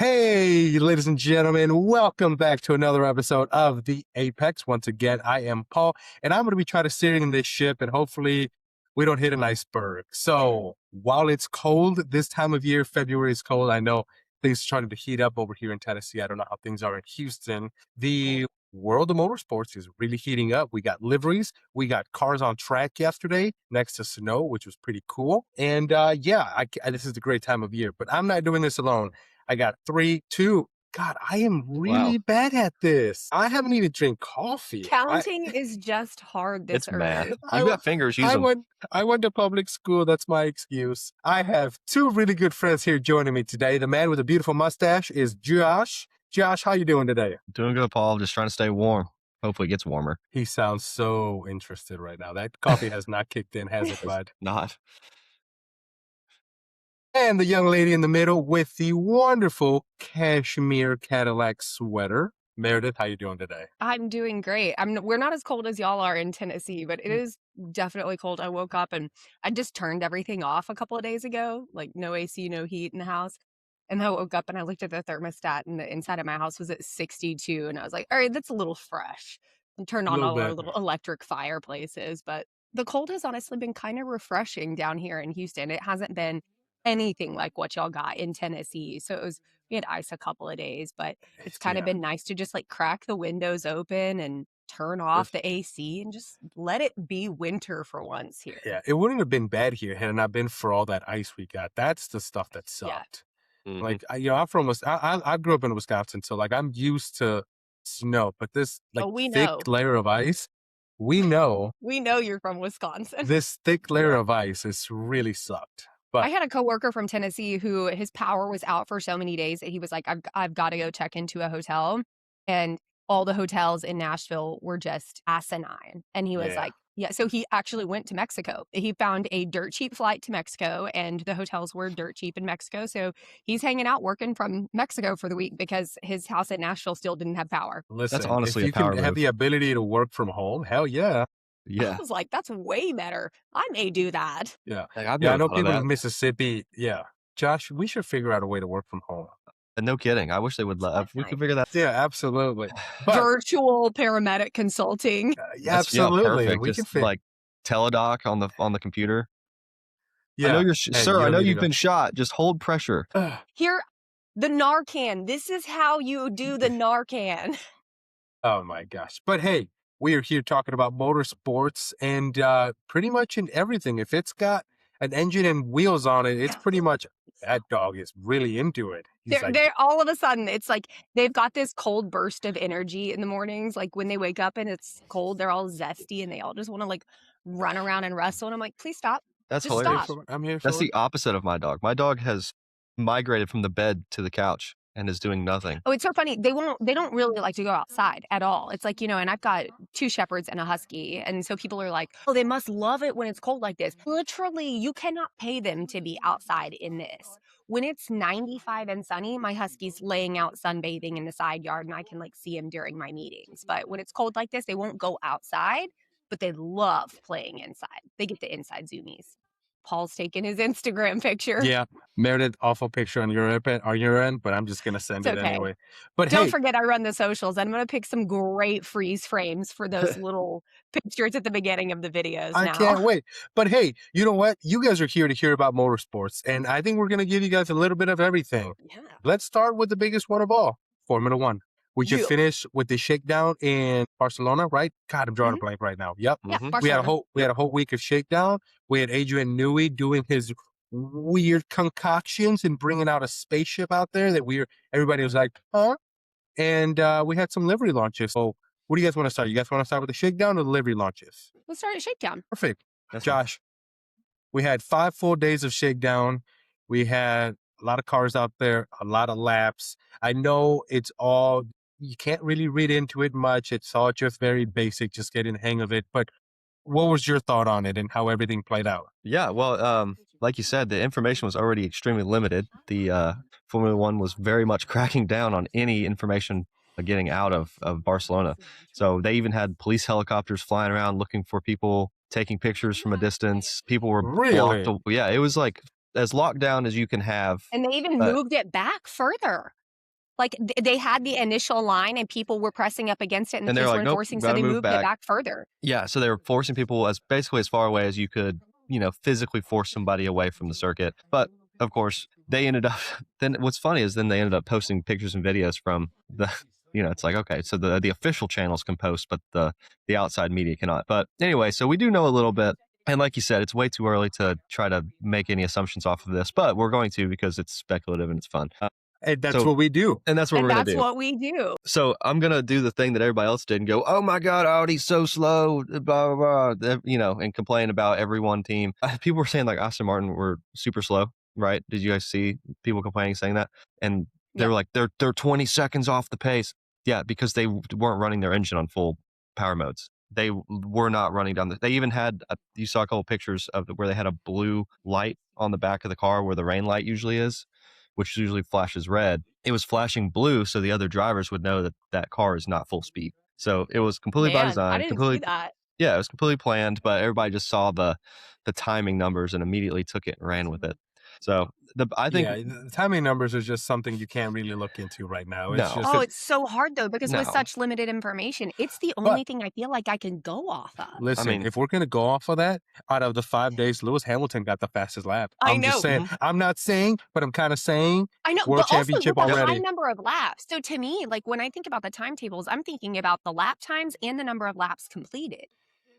Hey, ladies and gentlemen, welcome back to another episode of the Apex. Once again, I am Paul, and I'm going to be trying to steer in this ship, and hopefully we don't hit an iceberg. So while it's cold this time of year, February is cold. I know things are starting to heat up over here in Tennessee. I don't know how things are in Houston. The world of motorsports is really heating up. We got liveries. We got cars on track yesterday next to snow, which was pretty cool. And this is the great time of year, but I'm not doing this alone. I got 3-2. God, I am really bad at this. I haven't even drank coffee. Counting is just hard this It's math. early. You got fingers, use them. I went to public school. That's my excuse. I have two really good friends here joining me today. The man with a beautiful mustache is Josh. Josh, how you doing today? Doing good, Paul. Just trying to stay warm. Hopefully it gets warmer. He sounds so interested right now. That coffee has not kicked in, has it, bud? Not. And the young lady in the middle with the wonderful cashmere Cadillac sweater. Meredith, how you doing today? I'm doing great. We're not as cold as y'all are in Tennessee, but it is definitely cold. I woke up and I just turned everything off a couple of days ago, like no AC, no heat in the house. And I woke up and I looked at the thermostat and the inside of my house was at 62. And I was like, all right, that's a little fresh. And turned on all our little electric fireplaces. But the cold has honestly been kind of refreshing down here in Houston. It hasn't been anything like what y'all got in Tennessee. So we had ice a couple of days, but it's kind of been nice to just like crack the windows open and turn off the AC and just let it be winter for once here. Yeah, it wouldn't have been bad here had it not been for all that ice we got. That's the stuff that sucked. Yeah. Mm-hmm. Like, I'm from I grew up in Wisconsin, so like I'm used to snow, but this thick layer of ice, we know you're from Wisconsin. This thick layer of ice has really sucked. But I had a coworker from Tennessee who his power was out for so many days that he was like, I've got to go check into a hotel. And all the hotels in Nashville were just asinine. And he was like, so he actually went to Mexico. He found a dirt cheap flight to Mexico and the hotels were dirt cheap in Mexico. So he's hanging out working from Mexico for the week because his house at Nashville still didn't have power. Listen, that's honestly if a power you can have move. the ability to work from home, hell yeah. Yeah. I was like, that's way better. I may do that. Yeah. Like, I know people in Mississippi. Yeah. Josh, we should figure out a way to work from home. And no kidding. I wish they would let we could figure that. Yeah, absolutely. But, virtual paramedic consulting. Absolutely. Perfect. We just can like teledoc on the computer. Yeah. I know I know you've been shot. Just hold pressure. Here, the Narcan. This is how you do the Narcan. Oh my gosh. But hey, we are here talking about motorsports and pretty much in everything. If it's got an engine and wheels on it, it's pretty much that dog is really into it. They're all of a sudden, it's like they've got this cold burst of energy in the mornings. Like when they wake up and it's cold, they're all zesty and they all just want to like run around and wrestle. And I'm like, please stop. That's just hilarious. Stop. I'm here for That's the opposite of my dog. My dog has migrated from the bed to the couch and is doing nothing. Oh, it's so funny. They don't really like to go outside at all. It's like, and I've got 2 shepherds and a husky. And so people are like, oh, they must love it when it's cold like this. Literally, you cannot pay them to be outside in this. When it's 95 and sunny, my husky's laying out sunbathing in the side yard and I can like see him during my meetings. But when it's cold like this, they won't go outside, but they love playing inside. They get the inside zoomies. Paul's taking his Instagram picture. Yeah, Meredith, awful picture on your end, but I'm just gonna send it anyway. But don't forget, I run the socials. I'm gonna pick some great freeze frames for those little pictures at the beginning of the videos. I can't wait. But hey, you know what? You guys are here to hear about motorsports, and I think we're gonna give you guys a little bit of everything. Yeah. Let's start with the biggest one of all, Formula One. We just finished with the Shakedown in Barcelona, right? God, I'm drawing a blank right now. Yep. Yeah, We had a whole week of Shakedown. We had Adrian Newey doing his weird concoctions and bringing out a spaceship out there that everybody was like, huh? And we had some livery launches. So what do you guys want to start? You guys want to start with the Shakedown or the livery launches? Let's start at Shakedown. Perfect. Josh, we had 5 full days of Shakedown. We had a lot of cars out there, a lot of laps. I know you can't really read into it much. It's all just very basic, just getting the hang of it. But what was your thought on it and how everything played out? Yeah, well, like you said, the information was already extremely limited. The Formula One was very much cracking down on any information getting out of Barcelona. So they even had police helicopters flying around looking for people, taking pictures from a distance. People were blocked. Yeah, it was like as locked down as you can have. And they even moved it back further. Like they had the initial line and people were pressing up against it and the And they're police like, were nope, enforcing, so gotta they move moved it back further. Yeah, so they were forcing people basically as far away as you could, physically force somebody away from the circuit. But of course, they ended up. Then what's funny is then they ended up posting pictures and videos from the. It's like, okay, so the official channels can post, but the outside media cannot. But anyway, so we do know a little bit. And like you said, it's way too early to try to make any assumptions off of this, but we're going to because it's speculative and it's fun. And that's what we do. And that's what we're going to do. That's what we do. So I'm going to do the thing that everybody else did and go, oh my God, Audi's so slow, blah, blah, blah, and complain about every one team. People were saying like Aston Martin were super slow, right? Did you guys see people complaining, saying that? And they were like, they're 20 seconds off the pace. Yeah, because they weren't running their engine on full power modes. They were not running down they even had, you saw a couple pictures of where they had a blue light on the back of the car where the rain light usually is, which usually flashes red. It was flashing blue so the other drivers would know that that car is not full speed. So it was completely by design. I didn't see that. Yeah, it was completely planned, but everybody just saw the timing numbers and immediately took it and ran with it. So I think the timing numbers are just something you can't really look into right now. It's No. just It's so hard though because with such limited information, it's the only thing I feel like I can go off of. Listen, if we're gonna go off of that, out of the 5 days, Lewis Hamilton got the fastest lap. I'm just saying. I'm not saying, but I'm kind of saying. I know, World but championship also with already. the high number of laps. So to me, like when I think about the timetables, I'm thinking about the lap times and the number of laps completed.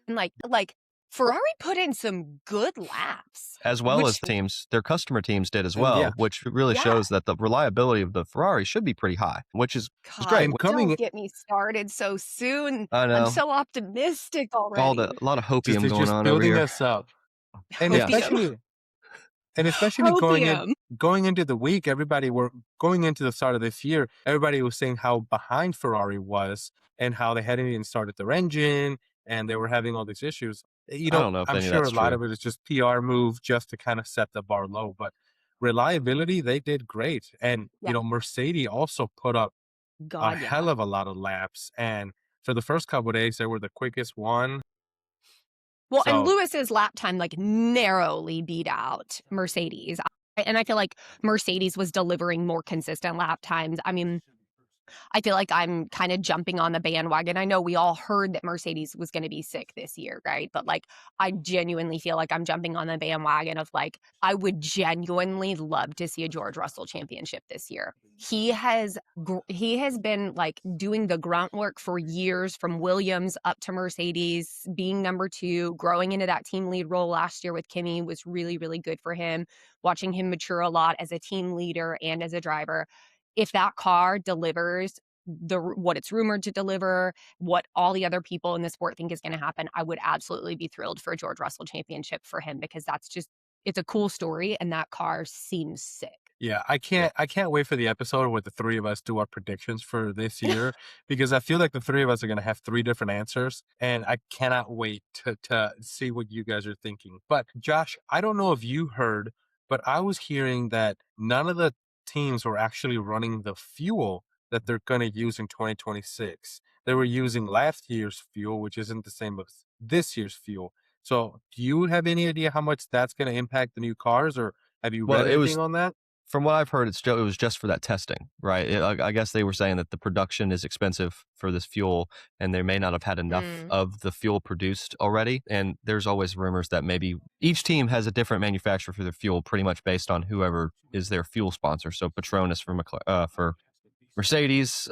And like Ferrari put in some good laps. As well as teams, their customer teams did as well, which really shows that the reliability of the Ferrari should be pretty high, which is great. Don't get me started so soon. I know. I'm so optimistic already. A lot of hopium going on over building here. us up. And especially going into the week, going into the start of this year, everybody was saying how behind Ferrari was and how they hadn't even started their engine and they were having all these issues. I don't know if I'm sure a lot of it is just PR move just to kind of set the bar low, but reliability, they did great. And, Mercedes also put up a hell of a lot of laps. And for the first couple of days, they were the quickest one. Well, and Lewis's lap time narrowly beat out Mercedes. And I feel like Mercedes was delivering more consistent lap times. I mean, I feel like I'm kind of jumping on the bandwagon. I know we all heard that Mercedes was going to be sick this year, right? But I genuinely feel like I'm jumping on the bandwagon of I would genuinely love to see a George Russell championship this year. He has been doing the grunt work for years, from Williams up to Mercedes, being number 2, growing into that team lead role last year with Kimi was really, really good for him. Watching him mature a lot as a team leader and as a driver. If that car delivers what it's rumored to deliver, what all the other people in the sport think is going to happen, I would absolutely be thrilled for a George Russell championship for him, because it's a cool story and that car seems sick. Yeah, I can't wait for the episode where the three of us do our predictions for this year, because I feel like the three of us are going to have 3 different answers, and I cannot wait to see what you guys are thinking. But Josh, I don't know if you heard, but I was hearing that none of the teams were actually running the fuel that they're going to use in 2026. They were using last year's fuel, which isn't the same as this year's fuel. So do you have any idea how much that's going to impact the new cars, or have you read anything on that? From what I've heard, it was just for that testing, right? I guess they were saying that the production is expensive for this fuel, and they may not have had enough of the fuel produced already. And there's always rumors that maybe each team has a different manufacturer for their fuel, pretty much based on whoever is their fuel sponsor. So Petronas for Mercedes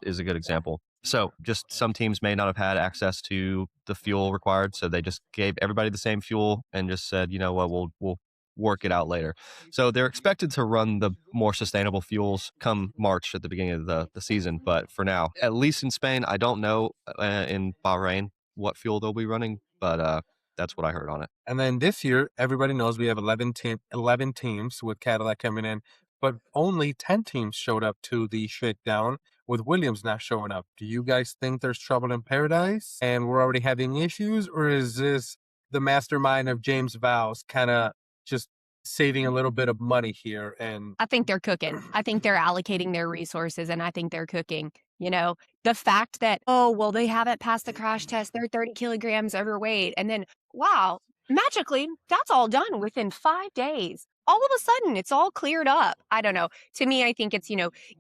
is a good example. So just some teams may not have had access to the fuel required, so they just gave everybody the same fuel and just said, you know what, we'll work it out later. So they're expected to run the more sustainable fuels come March at the beginning of the season. But for now, at least in Spain, I don't know in Bahrain what fuel they'll be running, but that's what I heard on it. And then this year, everybody knows we have 11 teams with Cadillac coming in, but only 10 teams showed up to the Shakedown, with Williams not showing up. Do you guys think there's trouble in paradise and we're already having issues, or is this the mastermind of James Vowles kind of just saving a little bit of money here? And I think they're cooking. I think they're allocating their resources, and I think they're cooking. The fact that, they haven't passed the crash test, they're 30 kilograms overweight, and then, wow, magically, that's all done within 5 days. All of a sudden, it's all cleared up. I don't know. To me, I think it's,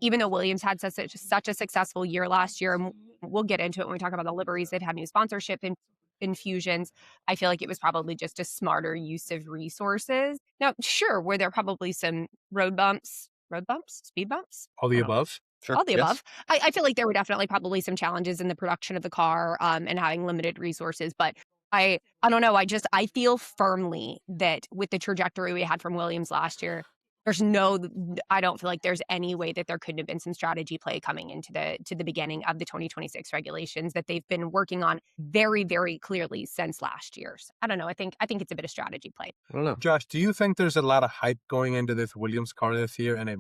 even though Williams had such a successful year last year, and we'll get into it when we talk about the liveries, they've had new sponsorship infusions. I feel like it was probably just a smarter use of resources. Now, sure, were there probably some road bumps, speed bumps? All the I don't know. above. Sure. All the Yes. above. I feel like there were definitely probably some challenges in the production of the car, and having limited resources, but I don't know. I feel firmly that with the trajectory we had from Williams last year, I don't feel like there's any way that there couldn't have been some strategy play coming into the beginning of the 2026 regulations that they've been working on very, very clearly since last year. So I don't know. I think it's a bit of strategy play. I don't know. Josh, do you think there's a lot of hype going into this Williams car this year, and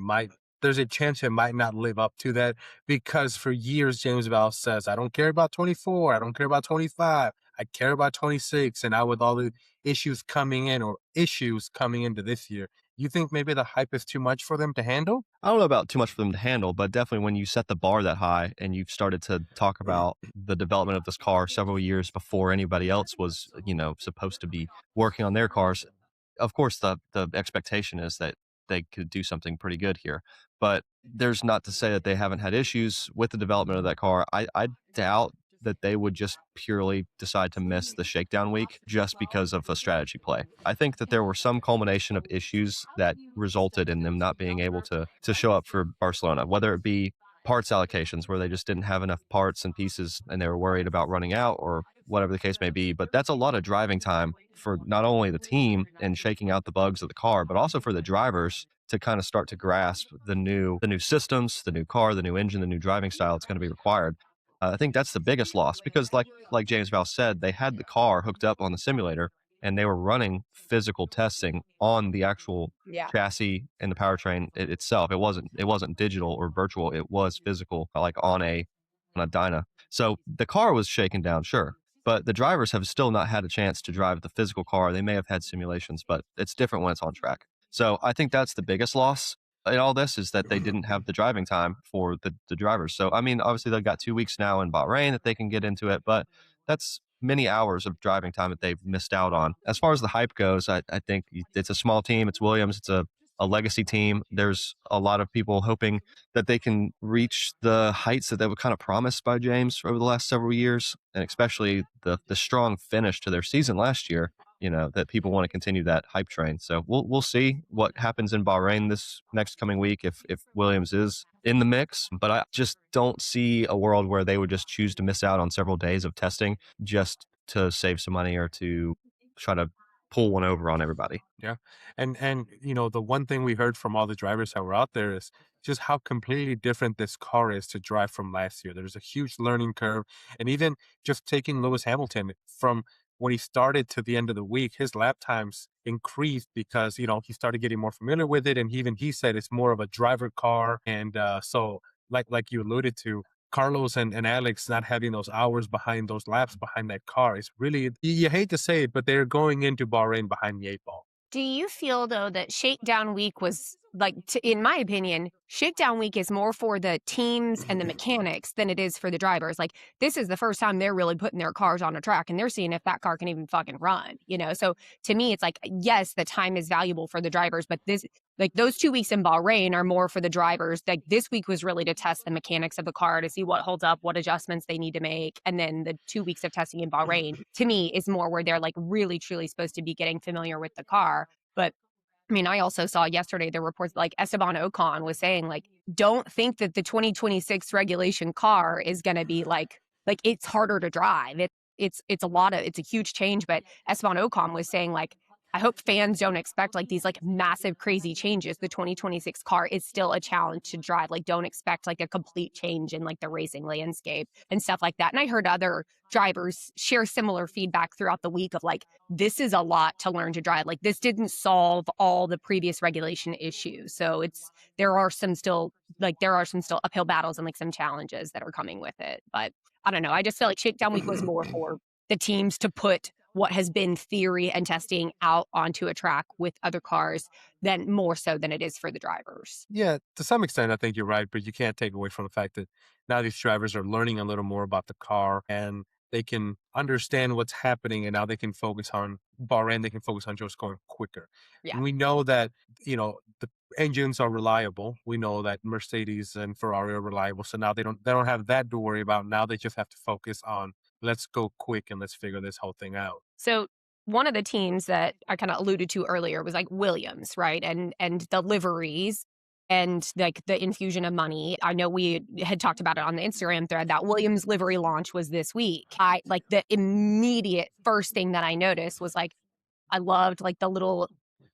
there's a chance it might not live up to that? Because for years, James Vowles says, I don't care about 24, I don't care about 25, I care about 26. And now with all the issues coming into this year, you think maybe the hype is too much for them to handle? I don't know about too much for them to handle, but definitely when you set the bar that high and you've started to talk about the development of this car several years before anybody else was, supposed to be working on their cars, of course the expectation is that they could do something pretty good here. But there's not to say that they haven't had issues with the development of that car. I doubt that they would just purely decide to miss the shakedown week just because of a strategy play. I think that there were some culmination of issues that resulted in them not being able to show up for Barcelona, whether it be parts allocations where they just didn't have enough parts and pieces and they were worried about running out, or whatever the case may be. But that's a lot of driving time for not only the team and shaking out the bugs of the car, but also for the drivers to kind of start to grasp the new systems, the new car, the new engine, the new driving style that's going to be required. I think that's the biggest loss because, like James Vowles said, they had the car hooked up on the simulator and they were running physical testing on the actual Yeah. chassis and the powertrain itself. It wasn't digital or virtual. It was physical, like on a dyna. So the car was shaken down, sure, but the drivers have still not had a chance to drive the physical car. They may have had simulations, but it's different when it's on track. So I think that's the biggest loss in all this, is that they didn't have the driving time for the drivers. So, I mean, obviously they've got 2 weeks now in Bahrain that they can get into it, but that's many hours of driving time that they've missed out on. As far as the hype goes, I think it's a small team. It's Williams. It's a legacy team. There's a lot of people hoping that they can reach the heights that they were kind of promised by James over the last several years, and especially the strong finish to their season last year. That people want to continue that hype train. So we'll see what happens in Bahrain this next coming week if Williams is in the mix. But I just don't see a world where they would just choose to miss out on several days of testing just to save some money or to try to pull one over on everybody. Yeah. And the one thing we heard from all the drivers that were out there is just how completely different this car is to drive from last year. There's a huge learning curve. And even just taking Lewis Hamilton from when he started to the end of the week, his lap times increased because, he started getting more familiar with it. And even he said it's more of a driver car. And so like you alluded to, Carlos and Alex not having those hours behind those laps behind that car is really, you hate to say it, but they're going into Bahrain behind the 8 ball. Do you feel, though, that Shakedown Week was, in my opinion, Shakedown Week is more for the teams and the mechanics than it is for the drivers? Like, this is the first time they're really putting their cars on a track and they're seeing if that car can even fucking run, So to me, it's like, yes, the time is valuable for the drivers, but those 2 weeks in Bahrain are more for the drivers. Like, this week was really to test the mechanics of the car, to see what holds up, what adjustments they need to make. And then the 2 weeks of testing in Bahrain, to me, is more where they're like really, truly supposed to be getting familiar with the car. But I mean, I also saw yesterday the reports like Esteban Ocon was saying, like, don't think that the 2026 regulation car is going to be like it's harder to drive. It's a huge change. But Esteban Ocon was saying, like, I hope fans don't expect like these like massive crazy changes. The 2026 car is still a challenge to drive. Like, don't expect like a complete change in like the racing landscape and stuff like that. And I heard other drivers share similar feedback throughout the week of like, this is a lot to learn to drive. Like, this didn't solve all the previous regulation issues. So there are some still uphill battles and like some challenges that are coming with it. But I don't know. I just feel like Shakedown Week was more for the teams to put what has been theory and testing out onto a track with other cars than more so than it is for the drivers. Yeah, to some extent, I think you're right, but you can't take away from the fact that now these drivers are learning a little more about the car, and they can understand what's happening, and now they can focus on Bahrain. They can focus on just going quicker. Yeah. And we know that the engines are reliable. We know that Mercedes and Ferrari are reliable. So now they don't have that to worry about. Now they just have to focus on let's go quick and let's figure this whole thing out. So one of the teams that I kind of alluded to earlier was like Williams, right? And the liveries and like the infusion of money. I know we had talked about it on the Instagram thread that Williams livery launch was this week. I like the immediate first thing that I noticed was like I loved like the little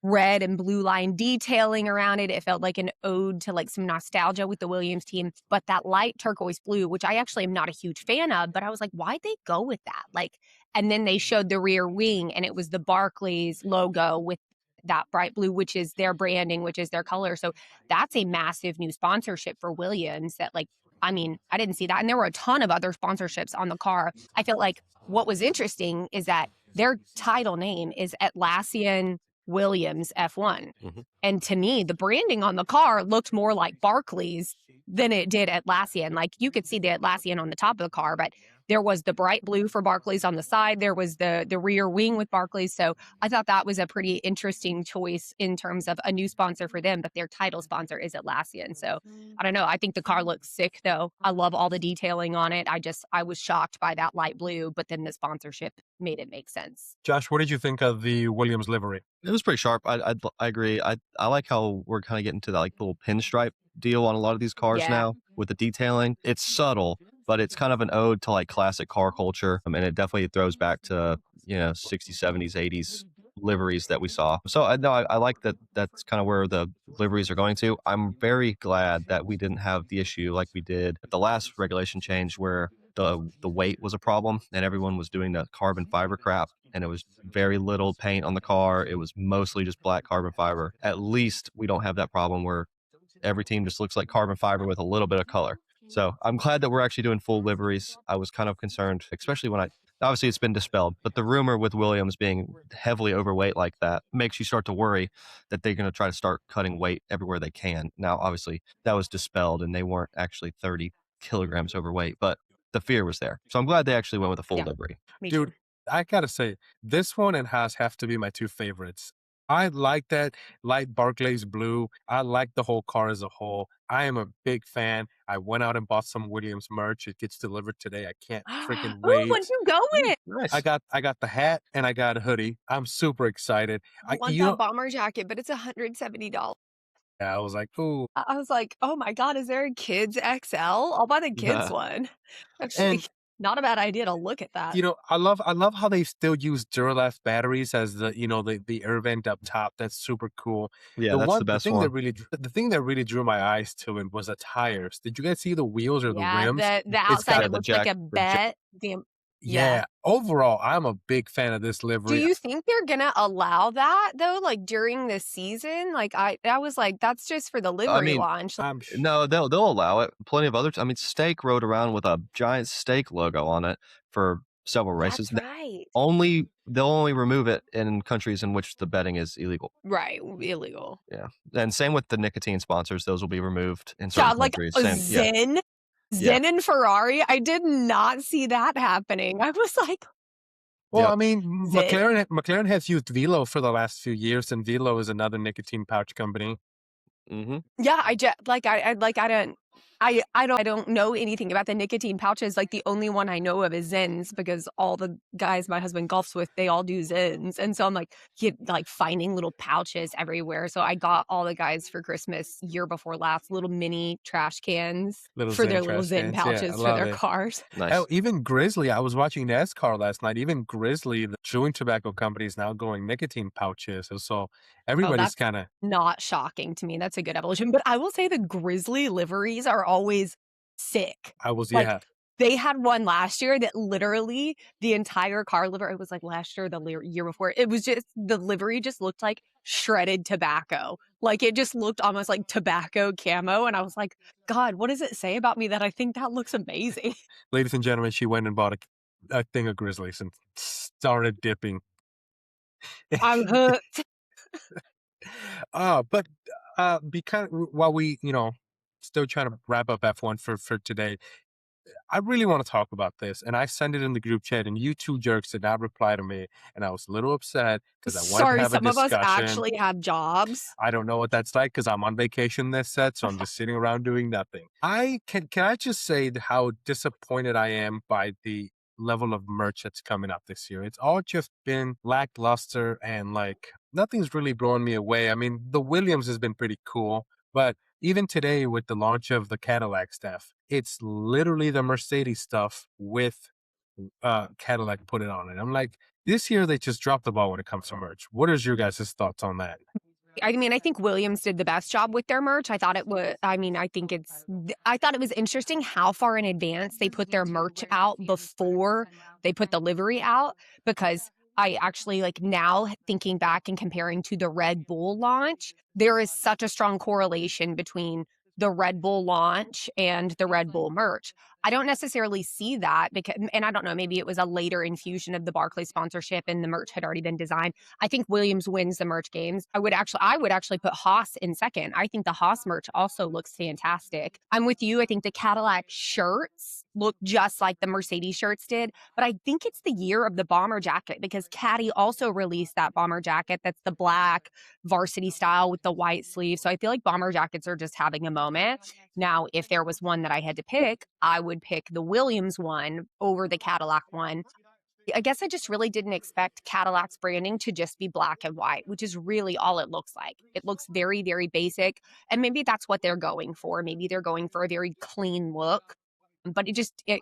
red and blue line detailing around it. It felt like an ode to like some nostalgia with the Williams team. But that light turquoise blue, which I actually am not a huge fan of, but I was like, why'd they go with that? Like, and then they showed the rear wing and it was the Barclays logo with that bright blue, which is their branding, which is their color. So that's a massive new sponsorship for Williams that like, I mean, I didn't see that. And there were a ton of other sponsorships on the car. I felt like what was interesting is that their title name is Atlassian Williams F1. Mhm. And to me, the branding on the car looked more like Barclays than it did Atlassian. Like you could see the Atlassian on the top of the car, but there was the bright blue for Barclays on the side. There was the rear wing with Barclays. So I thought that was a pretty interesting choice in terms of a new sponsor for them, but their title sponsor is Atlassian. So I don't know. I think the car looks sick though. I love all the detailing on it. I was shocked by that light blue, but then the sponsorship made it make sense. Josh, what did you think of the Williams livery? It was pretty sharp. I agree. I like how we're kind of getting to that like little pinstripe deal on a lot of these cars Yeah. now with the detailing. It's subtle, but it's kind of an ode to like classic car culture. And it definitely throws back to, 60s, 70s, 80s liveries that we saw. So I know I like that that's kind of where the liveries are going to. I'm very glad that we didn't have the issue like we did at the last regulation change where the weight was a problem and everyone was doing the carbon fiber crap and it was very little paint on the car. It was mostly just black carbon fiber. At least we don't have that problem where every team just looks like carbon fiber with a little bit of color. So I'm glad that we're actually doing full liveries. I was kind of concerned, especially when obviously it's been dispelled, but the rumor with Williams being heavily overweight like that makes you start to worry that they're going to try to start cutting weight everywhere they can. Now, obviously that was dispelled and they weren't actually 30 kilograms overweight, but the fear was there. So I'm glad they actually went with a full Yeah. livery. Me Dude, too. I gotta say, this one and Haas have to be my two favorites. I like that light Barclays blue. I like the whole car as a whole. I am a big fan. I went out and bought some Williams merch. It gets delivered today. I can't freaking Oh, wait. what'd you go with? Nice. I got the hat and I got a hoodie. I'm super excited. I want that bomber jacket, but it's $170. I was like, ooh. I was like, oh my God, is there a kids XL? I'll buy the kids one. Actually, And not a bad idea to look at that. I love how they still use Duralast batteries as the air vent up top. That's super cool. Yeah, that's the best one. The thing that really drew my eyes to it was the tires. Did you guys see the wheels or the Yeah, rims? the outside, got it the looks like a jack- damn. Yeah. Overall, I'm a big fan of this Do livery. you think they're gonna allow that though? Like during the season? Like I was like, that's just for the livery mean, launch. I'm sh- No, they'll allow it. Plenty of others. I mean, Steak rode around with a giant steak logo on it for several races. That's right. They'll only remove it in countries in which the betting is illegal. Right, illegal. Yeah, and same with the nicotine sponsors; those will be removed in certain Yeah, like countries. a Same, yeah. Zen and Ferrari. I did not see that happening. I was like, Well, Yep. I mean, Is it? McLaren has used Velo for the last few years, and Velo is another nicotine pouch company. Mm-hmm. yeah, I just like I don't know anything about the nicotine pouches. Like the only one I know of is Zens because all the guys my husband golfs with, they all do Zens. And so I'm like, finding little pouches everywhere. So I got all the guys for Christmas year before last, little mini trash cans Little for Zen their little trash Zen cans. Yeah, I pouches for love their it. cars. Nice. Oh, even Grizzly. I was watching NASCAR last night. Even Grizzly, the chewing tobacco company, is now going nicotine pouches. And so everybody's that's kind of. Not shocking to me. That's a good evolution. But I will say the Grizzly liveries are always sick. Like, Yeah. They had one last year that literally the entire car livery, it was like last year, the year before, it was just, the livery just looked like shredded tobacco. Like it just looked almost like tobacco camo. And I was like, God, what does it say about me that I think that looks amazing? Ladies and gentlemen, she went and bought a thing of Grizzlies and started dipping. I'm hooked. But while we, still trying to wrap up F1 for today, I really want to talk about this. And I sent it in the group chat, and you two jerks did not reply to me. And I was a little upset because I wanted to Sorry, have a some of us discussion. actually have jobs. I don't know what that's like because I'm on vacation this set, so I'm just sitting around doing nothing. Can I just say how disappointed I am by the level of merch that's coming up this year. It's all just been lackluster and like nothing's really blown me away. I mean, the Williams has been pretty cool, but even today with the launch of the Cadillac stuff, it's literally the Mercedes stuff with Cadillac put it on it. I'm like, this year they just dropped the ball when it comes to merch. What is your guys' thoughts on that? I mean, I think Williams did the best job with their merch. I thought it was, I mean, I thought it was interesting how far in advance they put their merch out before they put the livery out, because I actually like now thinking back and comparing to the Red Bull launch, there is such a strong correlation between the Red Bull launch and the Red Bull merch. I don't necessarily see that because, and I don't know, maybe it was a later infusion of the Barclay sponsorship and the merch had already been designed. I think Williams wins the merch games. I would actually put Haas in second. I think the Haas merch also looks fantastic. I'm with you. I think the Cadillac shirts look just like the Mercedes shirts did, but I think it's the year of the bomber jacket because Caddy also released that bomber jacket that's the black varsity style with the white sleeves. So I feel like bomber jackets are just having a moment. Now, if there was one that I had to pick, I would pick the Williams one over the Cadillac one. I guess I just really didn't expect Cadillac's branding to just be black and white, which is really all it looks like. It looks very, very basic. And maybe that's what they're going for. Maybe they're going for a very clean look. But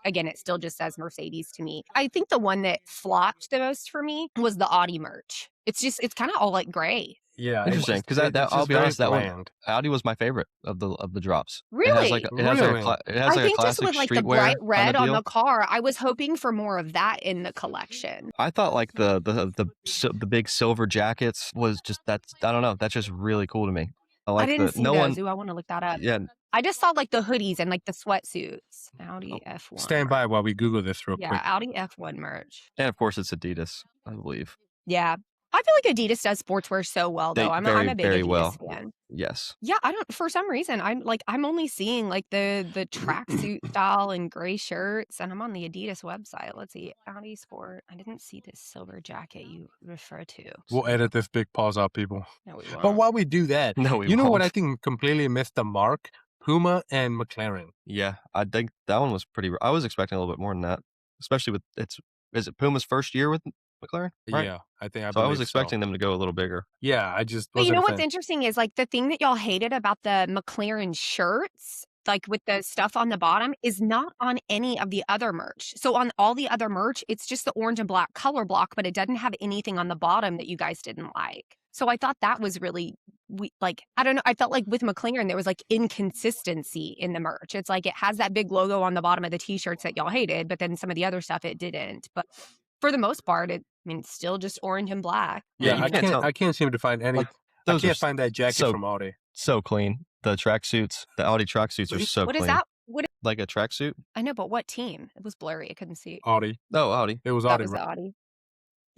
again, it still just says Mercedes to me. I think the one that flopped the most for me was the Audi merch. It's kind of all like gray. Yeah, Interesting, because I'll be honest, that one Audi was my favorite of the drops. Really? It has a classic just with like the streetwear bright red kinda on deal. the car, I was hoping for more of that in the collection. I thought like the big silver jackets was just I don't know, that's just really cool to me. I didn't see those. Ooh, I want to look that up. Yeah. I just saw like the hoodies and like the sweatsuits. Audi F1. Stand by while we Google this real quick. Yeah, Audi F1 merch. And of course it's Adidas, I believe. Yeah. I feel like Adidas does sportswear so well, though. I'm a big Adidas fan. Yes. Yeah, for some reason, I'm only seeing like the tracksuit style and gray shirts, and I'm on the Adidas website. Let's see, Audi Sport. I didn't see this silver jacket you refer to. We'll edit this big pause out, people. No, we won't. But while we do that, No, we you know won't. what I think completely missed the mark? Puma and McLaren. Yeah, I think that one was pretty. I was expecting a little bit more than that, especially with is it Puma's first year with McLaren? Right? Yeah, I was expecting them to go a little bigger. Yeah, I just. But you know what's interesting is like the thing that y'all hated about the McLaren shirts, like with the stuff on the bottom, is not on any of the other merch. So on all the other merch, it's just the orange and black color block, but it doesn't have anything on the bottom that you guys didn't like. So I thought that was really I don't know. I felt like with McLaren, there was like inconsistency in the merch. It's like it has that big logo on the bottom of the t-shirts that y'all hated, but then some of the other stuff it didn't. But for the most part, it's still just orange and black. Yeah, I can't seem to find any. I can't find that jacket from Audi. So clean. The Audi tracksuits are so clean. What is that? Like a tracksuit? I know, but what team? It was blurry. I couldn't see. Audi. Oh, Audi. It was That Audi. was Audi.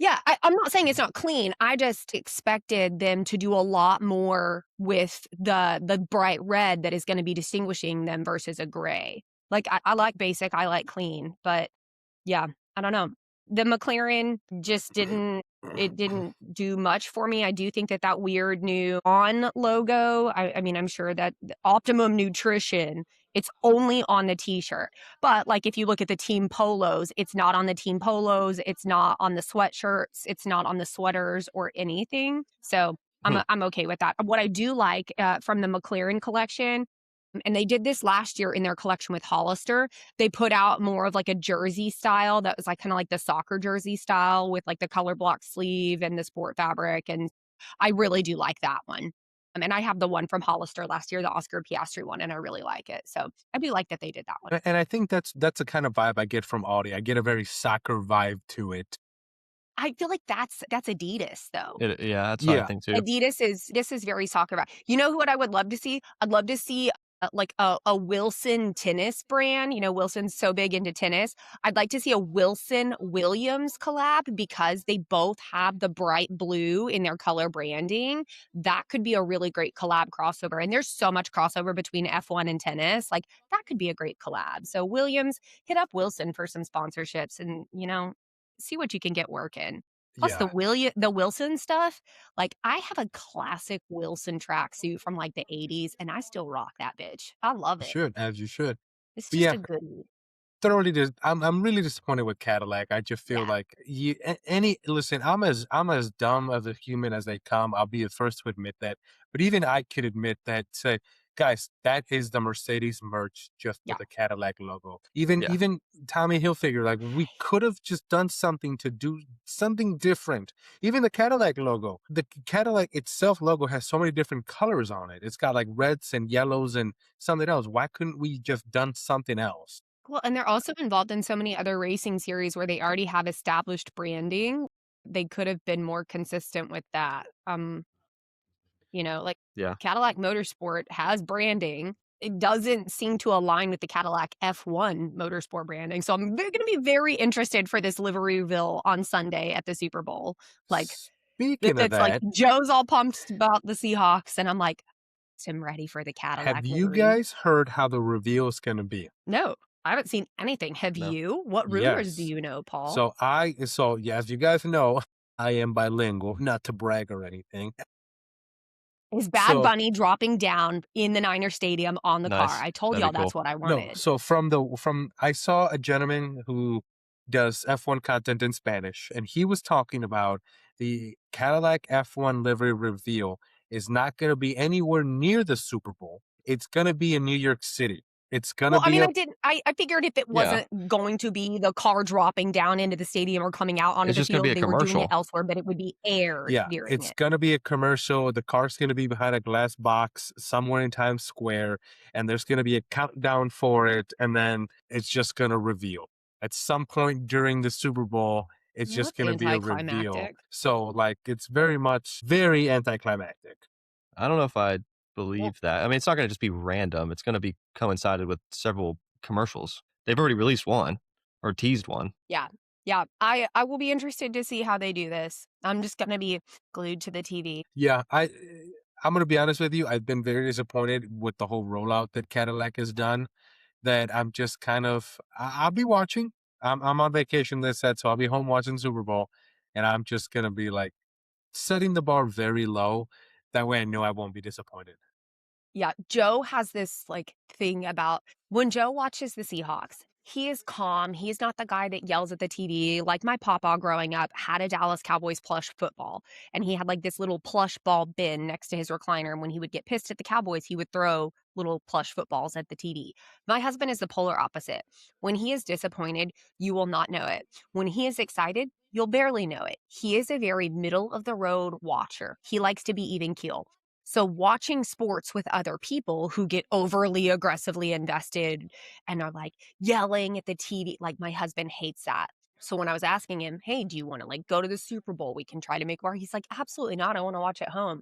Yeah, I'm not saying it's not clean. I just expected them to do a lot more with the bright red that is going to be distinguishing them versus a gray. Like I like basic, I like clean, but yeah, I don't know. The McLaren just didn't do much for me. I do think that weird new on logo, I mean, I'm sure that Optimum Nutrition, it's only on the t-shirt. But like if you look at the team polos, it's not on the team polos, it's not on the sweatshirts, it's not on the sweaters or anything. So I'm okay with that. What I do like from the McLaren collection, and they did this last year in their collection with Hollister, they put out more of like a jersey style that was like kind of like the soccer jersey style with like the color block sleeve and the sport fabric. And I really do like that one. And I have the one from Hollister last year, the Oscar Piastri one, and I really like it. So I do like that they did that one. And I think that's the kind of vibe I get from Audi. I get a very soccer vibe to it. I feel like that's Adidas though. That's what I think too. This is very soccer vibe. You know what I would love to see? I'd love to see like a Wilson tennis brand. You know, Wilson's so big into tennis. I'd like to see a Wilson Williams collab because they both have the bright blue in their color branding. That could be a really great collab crossover. And there's so much crossover between F1 and tennis. Like that could be a great collab. So Williams, hit up Wilson for some sponsorships and, see what you can get working. Plus Yeah, the Wilson stuff, like I have a classic Wilson tracksuit from like the 80s and I still rock that bitch. I love you it. should, as you should. It's But just yeah, a goodie. thoroughly I'm really disappointed with Cadillac. I just feel Yeah. like listen, I'm as dumb of a human as they come. I'll be the first to admit that. But even I could admit that, say, guys, that is the Mercedes merch just Yeah. with the Cadillac logo. Even Yeah. even Tommy Hilfiger, like we could have just done something to do something different. Even the Cadillac logo. The Cadillac itself logo has so many different colors on it. It's got like reds and yellows and something else. Why couldn't we just done something else? Well, and they're also involved in so many other racing series where they already have established branding. They could have been more consistent with that. Like Yeah. Cadillac Motorsport has branding. It doesn't seem to align with the Cadillac F1 Motorsport branding. So I'm going to be very interested for this livery reveal on Sunday at the Super Bowl. Like, Speaking of it's like that, Joe's all pumped about the Seahawks, and I'm like, I'm ready for the have Cadillac you livery. guys heard how the reveal is going to be? No, I haven't seen anything. Have No. you? What rumors do Yes. you know, Paul? So yeah, as you guys know, I am bilingual, not to brag or anything. Is Bad So Bunny dropping down in the Niner Stadium on the car? Nice. I told That'd y'all be cool. that's what I no, wanted. so from I saw a gentleman who does F1 content in Spanish, and he was talking about the Cadillac F1 livery reveal is not going to be anywhere near the Super Bowl. It's going to be in New York City. It's going to Well, I be mean, a I figured if it Yeah. wasn't going to be the car dropping down into the stadium or coming out onto It's the just gonna be field, a they were doing it commercial. elsewhere, but it would be aired Yeah, during it's it. gonna be a commercial. The car's gonna be behind a glass box somewhere in Times Square, and there's gonna be a countdown for it, and then it's just gonna reveal. At some point during the Super Bowl, it's Well, just that's gonna be a reveal. anticlimactic. So, like, it's very anticlimactic. I don't know if I Well, believe that. I mean, it's not gonna just be random. It's gonna be coincided with several commercials. They've already released one or teased one. yeah. Yeah. I will be interested to see how they do this. I'm just going to be glued to the TV. Yeah, I'm gonna be honest with you. I've been very disappointed with the whole rollout that Cadillac has done. That I'm just kind of I'll be watching. I'm on vacation this set, so I'll be home watching Super Bowl, and I'm just gonna be like setting the bar very low. That way, I know I won't be disappointed. Yeah, Joe has this like thing about when Joe watches the Seahawks, he is calm. He's not the guy that yells at the TV. Like my papa growing up had a Dallas Cowboys plush football, and he had like this little plush ball bin next to his recliner. And when he would get pissed at the Cowboys, he would throw little plush footballs at the TV. My husband is the polar opposite. When he is disappointed, you will not know it. When he is excited, you'll barely know it. He is a very middle of the road watcher. He likes to be even keel. So watching sports with other people who get overly aggressively invested and are like yelling at the TV, like my husband hates that. So when I was asking him, hey, do you want to like go to the Super Bowl? We can try to make war. He's like, absolutely not. I want to watch at home.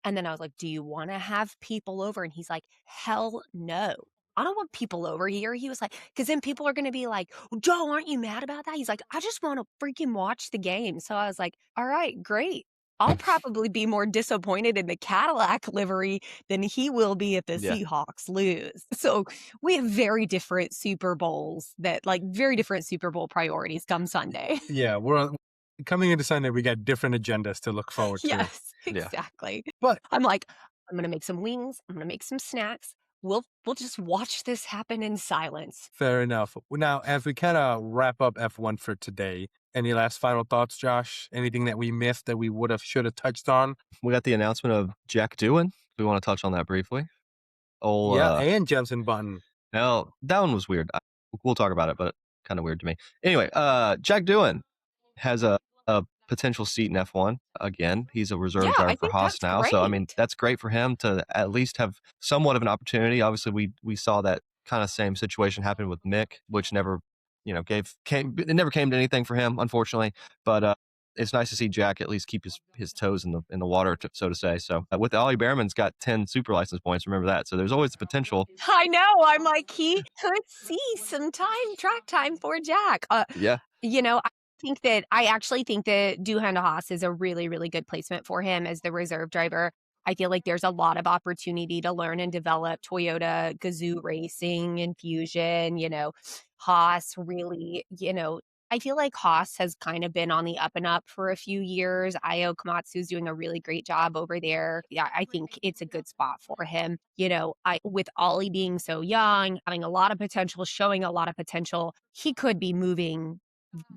And then I was like, do you want to have people over? And he's like, hell no. I don't want people over here. He was like, because then people are going to be like, Joe, aren't you mad about that? He's like, I just want to freaking watch the game. So I was like, all right, great. I'll probably be more disappointed in the Cadillac livery than he will be if the Yeah. Seahawks lose. So we have very different Super Bowls very different Super Bowl priorities come Sunday. Yeah, coming into Sunday. We got different agendas to look forward to. Yes, Yeah. exactly. But I'm like, I'm gonna make some wings. I'm gonna make some snacks. We'll just watch this happen in silence. fair enough. Now, as we kind of wrap up F1 for today, any last final thoughts, Josh? Anything that we missed that we should have touched on? We got the announcement of Jack Doohan. We want to touch on that briefly. Yeah, and Jensen Button. Now that one was weird. We'll talk about it, but kind of weird to me. Anyway, Jack Doohan has a potential seat in F1 again. He's a reserve Yeah, I driver for think Haas that's now, so I mean great. that's great for him to at least have somewhat of an opportunity. Obviously, we saw that kind of same situation happen with Mick, which never, it never came to anything for him, unfortunately. But it's nice to see Jack at least keep his toes in the water, so to say. So with Ollie Behrman's got 10 super license points. Remember that. So there's always the potential. I know. I'm like, he could see some track time for Jack. Yeah. I actually think that Duhan Haas is a really, really good placement for him as the reserve driver. I feel like there's a lot of opportunity to learn and develop Toyota, Gazoo Racing, Infusion, Haas really, I feel like Haas has kind of been on the up and up for a few years. Io Komatsu's doing a really great job over there. Yeah, I think it's a good spot for him. With Ollie being so young, having a lot of potential, showing a lot of potential, he could be moving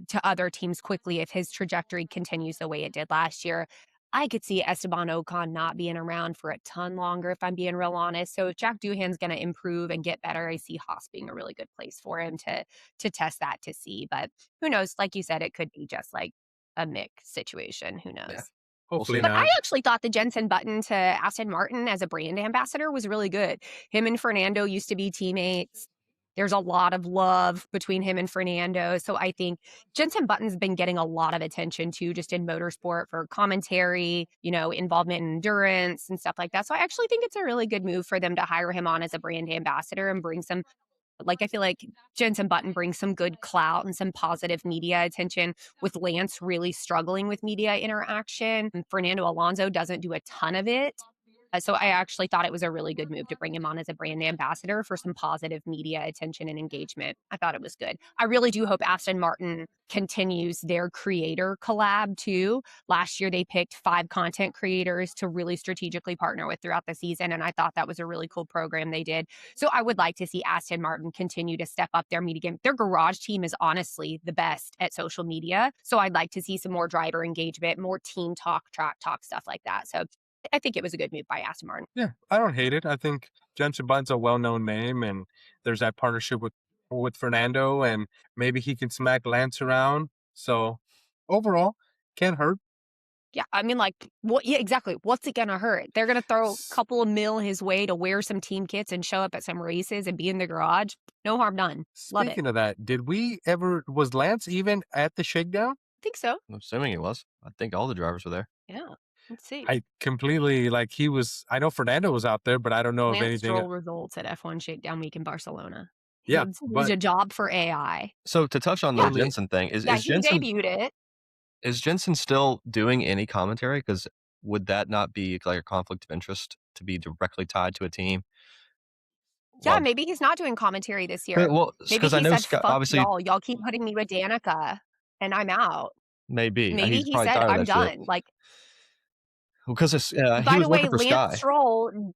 to other teams quickly if his trajectory continues the way it did last year. I could see Esteban Ocon not being around for a ton longer, if I'm being real honest. So if Jack Doohan's going to improve and get better, I see Haas being a really good place for him to test that to see. But who knows? Like you said, it could be just like a Mick situation. Who knows? Yeah. Hopefully But not. I actually thought the Jensen Button to Aston Martin as a brand ambassador was really good. Him and Fernando used to be teammates. There's a lot of love between him and Fernando. So I think Jensen Button's been getting a lot of attention too, just in motorsport for commentary, involvement in endurance and stuff like that. So I actually think it's a really good move for them to hire him on as a brand ambassador and bring some, I feel like Jensen Button brings some good clout and some positive media attention with Lance really struggling with media interaction. And Fernando Alonso doesn't do a ton of it. So I actually thought it was a really good move to bring him on as a brand ambassador for some positive media attention and engagement. I thought it was good. I really do hope Aston Martin continues their creator collab too. Last year, they picked 5 content creators to really strategically partner with throughout the season. And I thought that was a really cool program they did. So I would like to see Aston Martin continue to step up their media game. Their garage team is honestly the best at social media. So I'd like to see some more driver engagement, more team talk, track talk, stuff like that. So I think it was a good move by Aston Martin. Yeah, I don't hate it. I think Jensen Button's a well-known name, and there's that partnership with Fernando, and maybe he can smack Lance around. So overall, can't hurt. Yeah, I mean, what? Yeah, exactly. What's it gonna hurt? They're gonna throw a couple of mil his way to wear some team kits and show up at some races and be in the garage. No harm done. Love it. Speaking of that, was Lance even at the Shakedown? I think so. I'm assuming it was. I think all the drivers were there. Yeah. Let's see. I completely I know Fernando was out there, but I don't know Lance if anything. Stroll results at F1 Shakedown week in Barcelona. Yeah, It's a job for AI. So to touch on the Yeah. Jensen thing, is He Jensen debuted it. is Jensen still doing any commentary? Because would that not be like a conflict of interest to be directly tied to a team? Yeah, Well, maybe he's not doing commentary this year. well, Maybe because he I know said, Scott, "Fuck obviously, y'all keep putting me with Danica, and I'm out." maybe Maybe he's he probably said, tired of "I'm that shit. done." Like, Because he by was the way, working for Lance Sky. Stroll,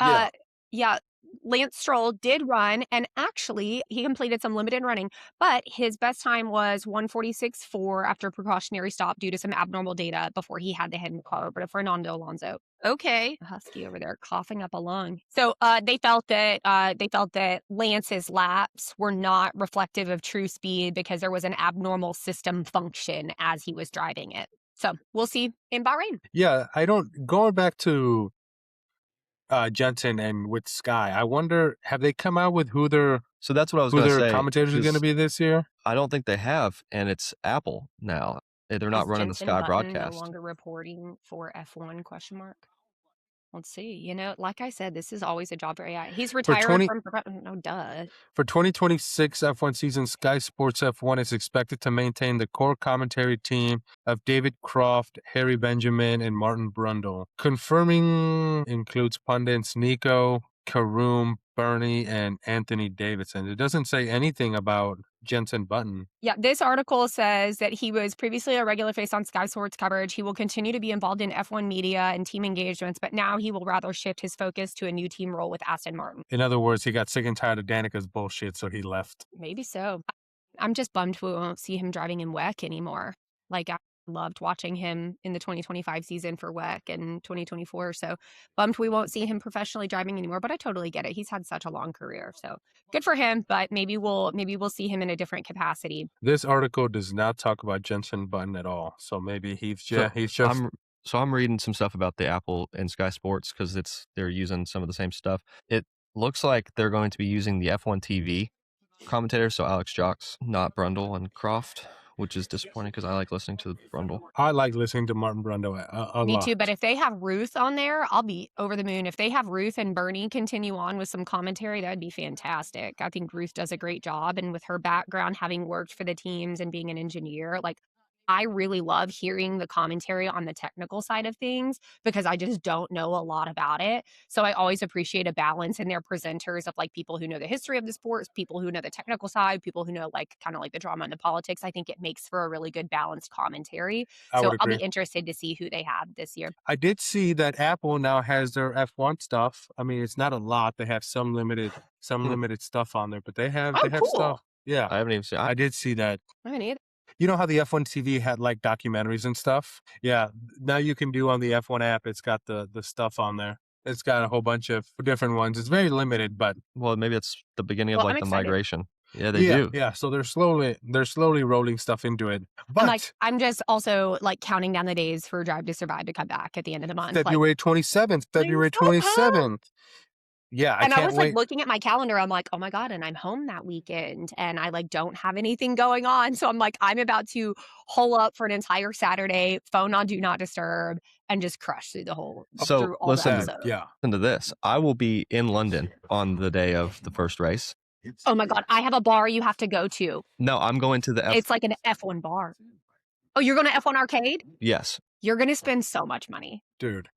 Yeah. yeah, Lance Stroll did run, and actually he completed some limited running, but his best time was 1:46.4 after a precautionary stop due to some abnormal data before he had to hand the car over to Fernando Alonso. Okay, husky over there coughing up a lung. So they felt that Lance's laps were not reflective of true speed because there was an abnormal system function as he was driving it. So we'll see in Bahrain. Yeah, going back to Jensen and with Sky, I wonder, have they come out with who their So that's what I was going to say. commentators are going to be this year? I don't think they have, and it's Apple now. They're not Is running the Jensen Sky Button broadcast. no longer reporting for F1 question mark? Let's see. Like I said, this is always a job for AI. He's retiring from no duh. For 2026 F1 season, Sky Sports F1 is expected to maintain the core commentary team of David Croft, Harry Benjamin, and Martin Brundle. Confirming includes pundits Nico, Karoom, Bernie, and Anthony Davidson. It doesn't say anything about Jensen Button. Yeah, this article says that he was previously a regular face on Sky Sports coverage. He will continue to be involved in F1 media and team engagements, but now he will rather shift his focus to a new team role with Aston Martin. In other words, he got sick and tired of Danica's bullshit, so he left. Maybe so. I'm just bummed we won't see him driving in WEC anymore. I loved watching him in the 2025 season for WEC and 2024. So bummed we won't see him professionally driving anymore, but I totally get it. He's had such a long career. So good for him, but maybe we'll see him in a different capacity. This article does not talk about Jensen Button at all. So maybe he's just I'm reading some stuff about the Apple and Sky Sports because they're using some of the same stuff. It looks like they're going to be using the F1 TV commentators, so Alex Jocks, not Brundle and Croft, which is disappointing because I like listening to Brundle. I like listening to Martin Brundle a Me lot. too, but if they have Ruth on there, I'll be over the moon. If they have Ruth and Bernie continue on with some commentary, that'd be fantastic. I think Ruth does a great job, and with her background, having worked for the teams and being an engineer, like I really love hearing the commentary on the technical side of things because I just don't know a lot about it. So I always appreciate a balance in their presenters of like people who know the history of the sports, people who know the technical side, people who know like kind of like the drama and the politics. I think it makes for a really good balanced commentary. I would So I'll be agree. interested to see who they have this year. I did see that Apple now has their F1 stuff. I mean, it's not a lot. They have some limited stuff on there, but they have Oh, cool. stuff. Yeah, I haven't even seen. I did see that. I haven't either. You know how the F1 TV had like documentaries and stuff? Yeah, now you can do on the F1 app. It's got the stuff on there. It's got a whole bunch of different ones. It's very limited, but Well, maybe it's the beginning of Well, like I'm the excited. migration. Yeah, they do. Yeah, so they're slowly rolling stuff into it. And like But I'm just also like counting down the days for Drive to Survive to come back at the end of the month. Like, February 27th, February I'm so pumped. 27th. Yeah, I And I can't was like wait. looking at my calendar. I'm like, oh my God, and I'm home that weekend and I like don't have anything going on. So I'm like, I'm about to hole up for an entire Saturday, phone on do not disturb, and just crush through the whole So through all the listen, episodes. Yeah. listen to this. I will be in London on the day of the first race. Oh my God, I have a bar you have to go to. No, I'm going to the It's like an F1 bar. Oh, you're going to F1 arcade? Yes. You're going to spend so much money. Dude.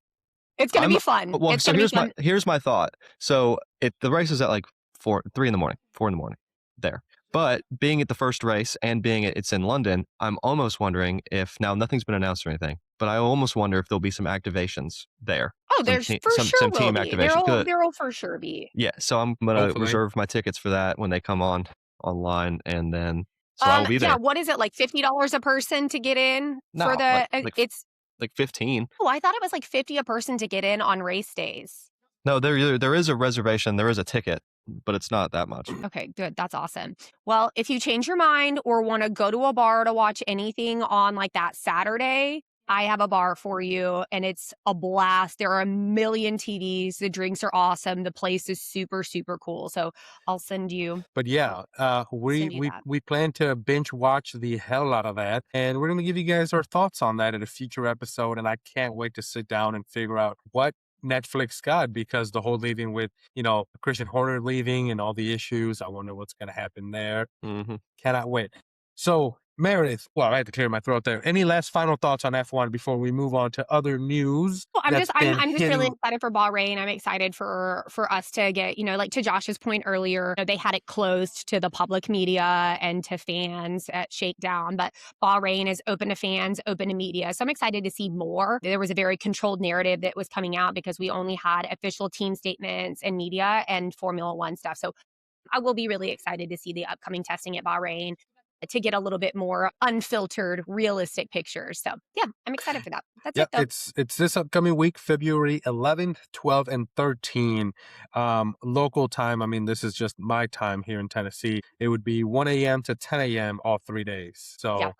It's going to be fun. Well, It's so going to be fun. here's my thought. So the race is at like 4 in the morning there. But being at the first race and it's in London, I'm almost wondering if now nothing's been announced or anything, but I almost wonder if there'll be some activations there. Oh, there's for sure some will team be. activation. There will for sure be. Yeah, so I'm gonna Hopefully. reserve my tickets for that when they come online, and then so I will be there. Yeah, what is it, like $50 a person to get in No, for the? It's like 15. Oh, I thought it was like 50 a person to get in on race days. No, there is a reservation, there is a ticket, but it's not that much. Okay, good. That's awesome. Well, if you change your mind or want to go to a bar to watch anything on like that Saturday, I have a bar for you and it's a blast. There are a million TVs. The drinks are awesome. The place is super, super cool. So I'll send you. But yeah, we plan to binge watch the hell out of that, and we're gonna give you guys our thoughts on that in a future episode. And I can't wait to sit down and figure out what Netflix got, because the whole leaving with Christian Horner leaving and all the issues. I wonder what's gonna happen there. Mm-hmm. Cannot wait. So Meredith, well, I had to clear my throat there. Any last final thoughts on F1 before we move on to other news? Well, I'm just really excited for Bahrain. I'm excited for us to get, like to Josh's point earlier, they had it closed to the public media and to fans at Shakedown, but Bahrain is open to fans, open to media. So I'm excited to see more. There was a very controlled narrative that was coming out because we only had official team statements and media and Formula One stuff. So I will be really excited to see the upcoming testing at Bahrain, to get a little bit more unfiltered, realistic pictures. So yeah, I'm excited for that. That's it though. It's this upcoming week, February 11th, 12th, and 13. Local time. I mean, this is just my time here in Tennessee. It would be 1 a.m. to 10 a.m. all 3 days. So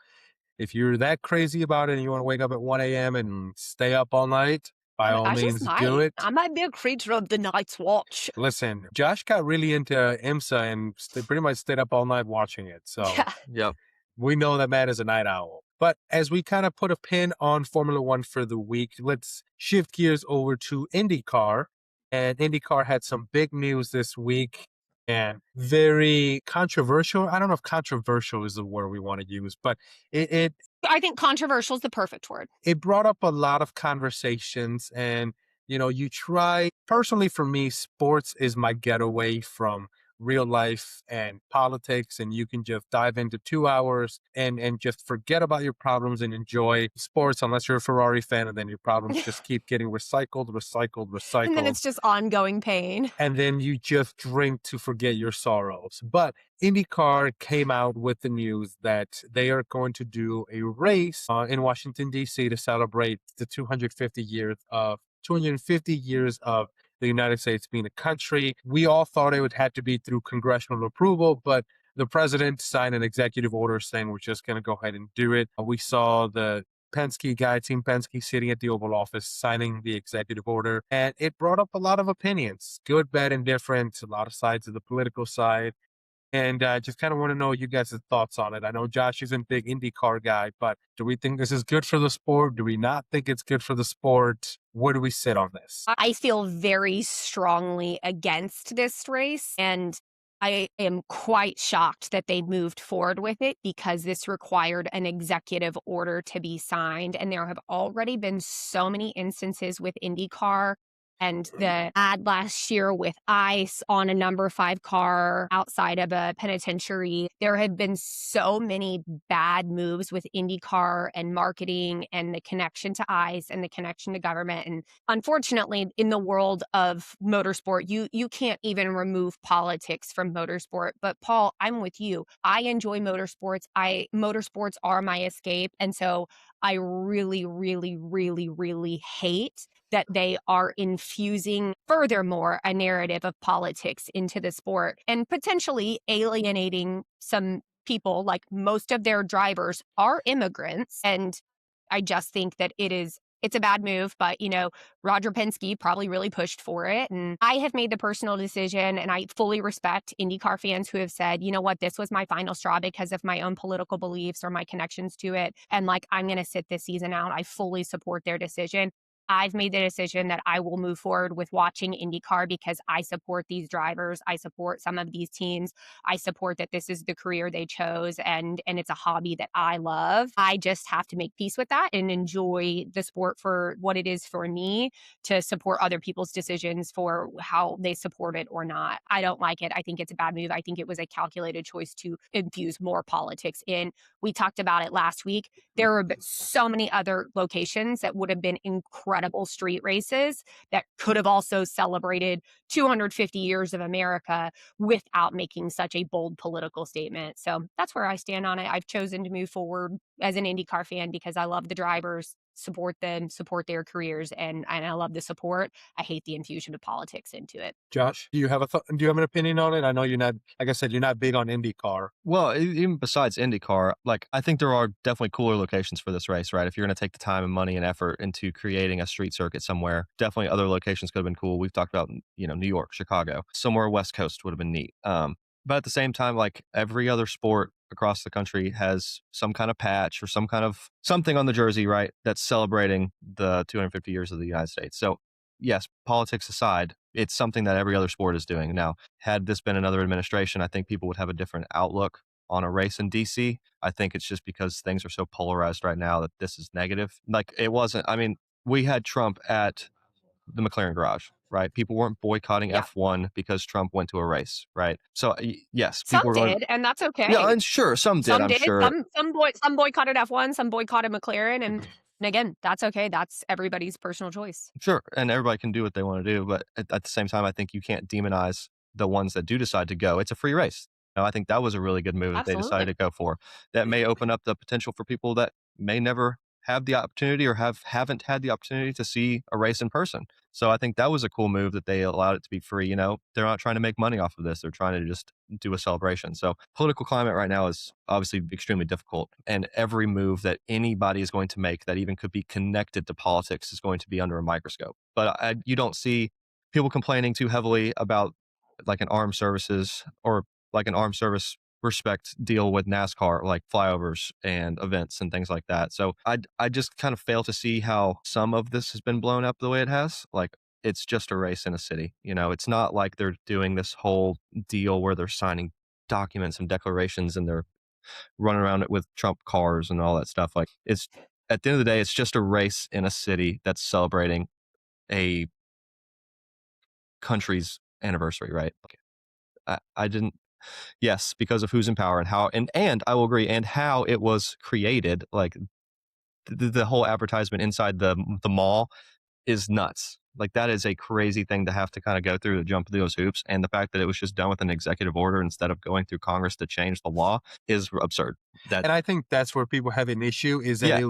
if you're that crazy about it and you want to wake up at 1 a.m. and stay up all night, by all means, do it. I might be a creature of the night's watch. Listen, Josh got really into IMSA and pretty much stayed up all night watching it. So yeah, we know that man is a night owl. But as we kind of put a pin on Formula One for the week, let's shift gears over to IndyCar. And IndyCar had some big news this week and very controversial. I don't know if controversial is the word we want to use, but I think controversial is the perfect word. It brought up a lot of conversations, and you try. Personally, for me, sports is my getaway from real life and politics, and you can just dive into 2 hours and just forget about your problems and enjoy sports, unless you're a Ferrari fan, and then your problems just keep getting recycled. And then it's just ongoing pain. And then you just drink to forget your sorrows. But IndyCar came out with the news that they are going to do a race in Washington, D.C. to celebrate the 250 years of the United States being a country. We all thought it would have to be through congressional approval, but the president signed an executive order saying we're just going to go ahead and do it. We saw the Penske guy, Team Penske, sitting at the Oval Office signing the executive order, and it brought up a lot of opinions, good, bad, and different, a lot of sides of the political side. And just kind of want to know you guys' thoughts on it. I know Josh isn't a big IndyCar guy, but do we think this is good for the sport? Do we not think it's good for the sport? Where do we sit on this? I feel very strongly against this race, and I am quite shocked that they moved forward with it because this required an executive order to be signed. And there have already been so many instances with IndyCar and the ad last year with ICE on a number 5 car outside of a penitentiary. There have been so many bad moves with IndyCar and marketing and the connection to ICE and the connection to government. And unfortunately, in the world of motorsport, you can't even remove politics from motorsport. But Paul, I'm with you. I enjoy motorsports. Motorsports are my escape. And so I really, really, really, really hate that they are infusing furthermore a narrative of politics into the sport and potentially alienating some people. Like most of their drivers are immigrants. And I just think that it's a bad move, but Roger Penske probably really pushed for it. And I have made the personal decision, and I fully respect IndyCar fans who have said, you know what, this was my final straw because of my own political beliefs or my connections to it. And I'm going to sit this season out. I fully support their decision. I've made the decision that I will move forward with watching IndyCar because I support these drivers. I support some of these teams. I support that this is the career they chose and it's a hobby that I love. I just have to make peace with that and enjoy the sport for what it is for me to support other people's decisions for how they support it or not. I don't like it. I think it's a bad move. I think it was a calculated choice to infuse more politics in. We talked about it last week. There were so many other locations that would have been incredible street races that could have also celebrated 250 years of America without making such a bold political statement. So that's where I stand on it. I've chosen to move forward as an IndyCar fan because I love the drivers, support them, support their careers, and I love the support. I hate the infusion of politics into it. Josh, do you have an opinion on it? I know you're not, like I said, you're not big on IndyCar. Well, even besides IndyCar, I think there are definitely cooler locations for this race, right? If you're going to take the time and money and effort into creating a street circuit somewhere, definitely other locations could have been cool. We've talked about, New York, Chicago, somewhere West Coast would have been neat. But at the same time, every other sport across the country has some kind of patch or some kind of something on the jersey, right? That's celebrating the 250 years of the United States. So yes, politics aside, it's something that every other sport is doing. Now, had this been another administration, I think people would have a different outlook on a race in DC. I think it's just because things are so polarized right now that this is negative. It wasn't, we had Trump at the McLaren garage, right? People weren't boycotting F1 because Trump went to a race, right? So yes, some people did, and that's okay. Yeah, and sure, some did. I'm sure some boycotted F1, some boycotted McLaren, and again, that's okay. That's everybody's personal choice. Sure, and everybody can do what they want to do, but at the same time, I think you can't demonize the ones that do decide to go. It's a free race. I think that was a really good move that they decided to go for. That may open up the potential for people that may never have the opportunity or haven't had the opportunity to see a race in person. So I think that was a cool move that they allowed it to be free. They're not trying to make money off of this. They're trying to just do a celebration. So political climate right now is obviously extremely difficult. And every move that anybody is going to make that even could be connected to politics is going to be under a microscope. But you don't see people complaining too heavily about an armed services or an armed service respect deal with NASCAR, like flyovers and events and things like that. So I just kind of fail to see how some of this has been blown up the way it has. It's just a race in a city. It's not like they're doing this whole deal where they're signing documents and declarations and they're running around it with Trump cars and all that stuff. It's at the end of the day, it's just a race in a city that's celebrating a country's anniversary, right? I didn't. Yes, because of who's in power and how, and I will agree, and how it was created. The whole advertisement inside the mall is nuts. That is a crazy thing to have to kind of go through to jump through those hoops. And the fact that it was just done with an executive order instead of going through Congress to change the law is absurd. And I think that's where people have an issue is that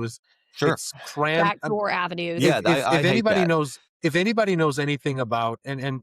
it's crammed. Backdoor avenues. Yeah, if anybody knows anything about and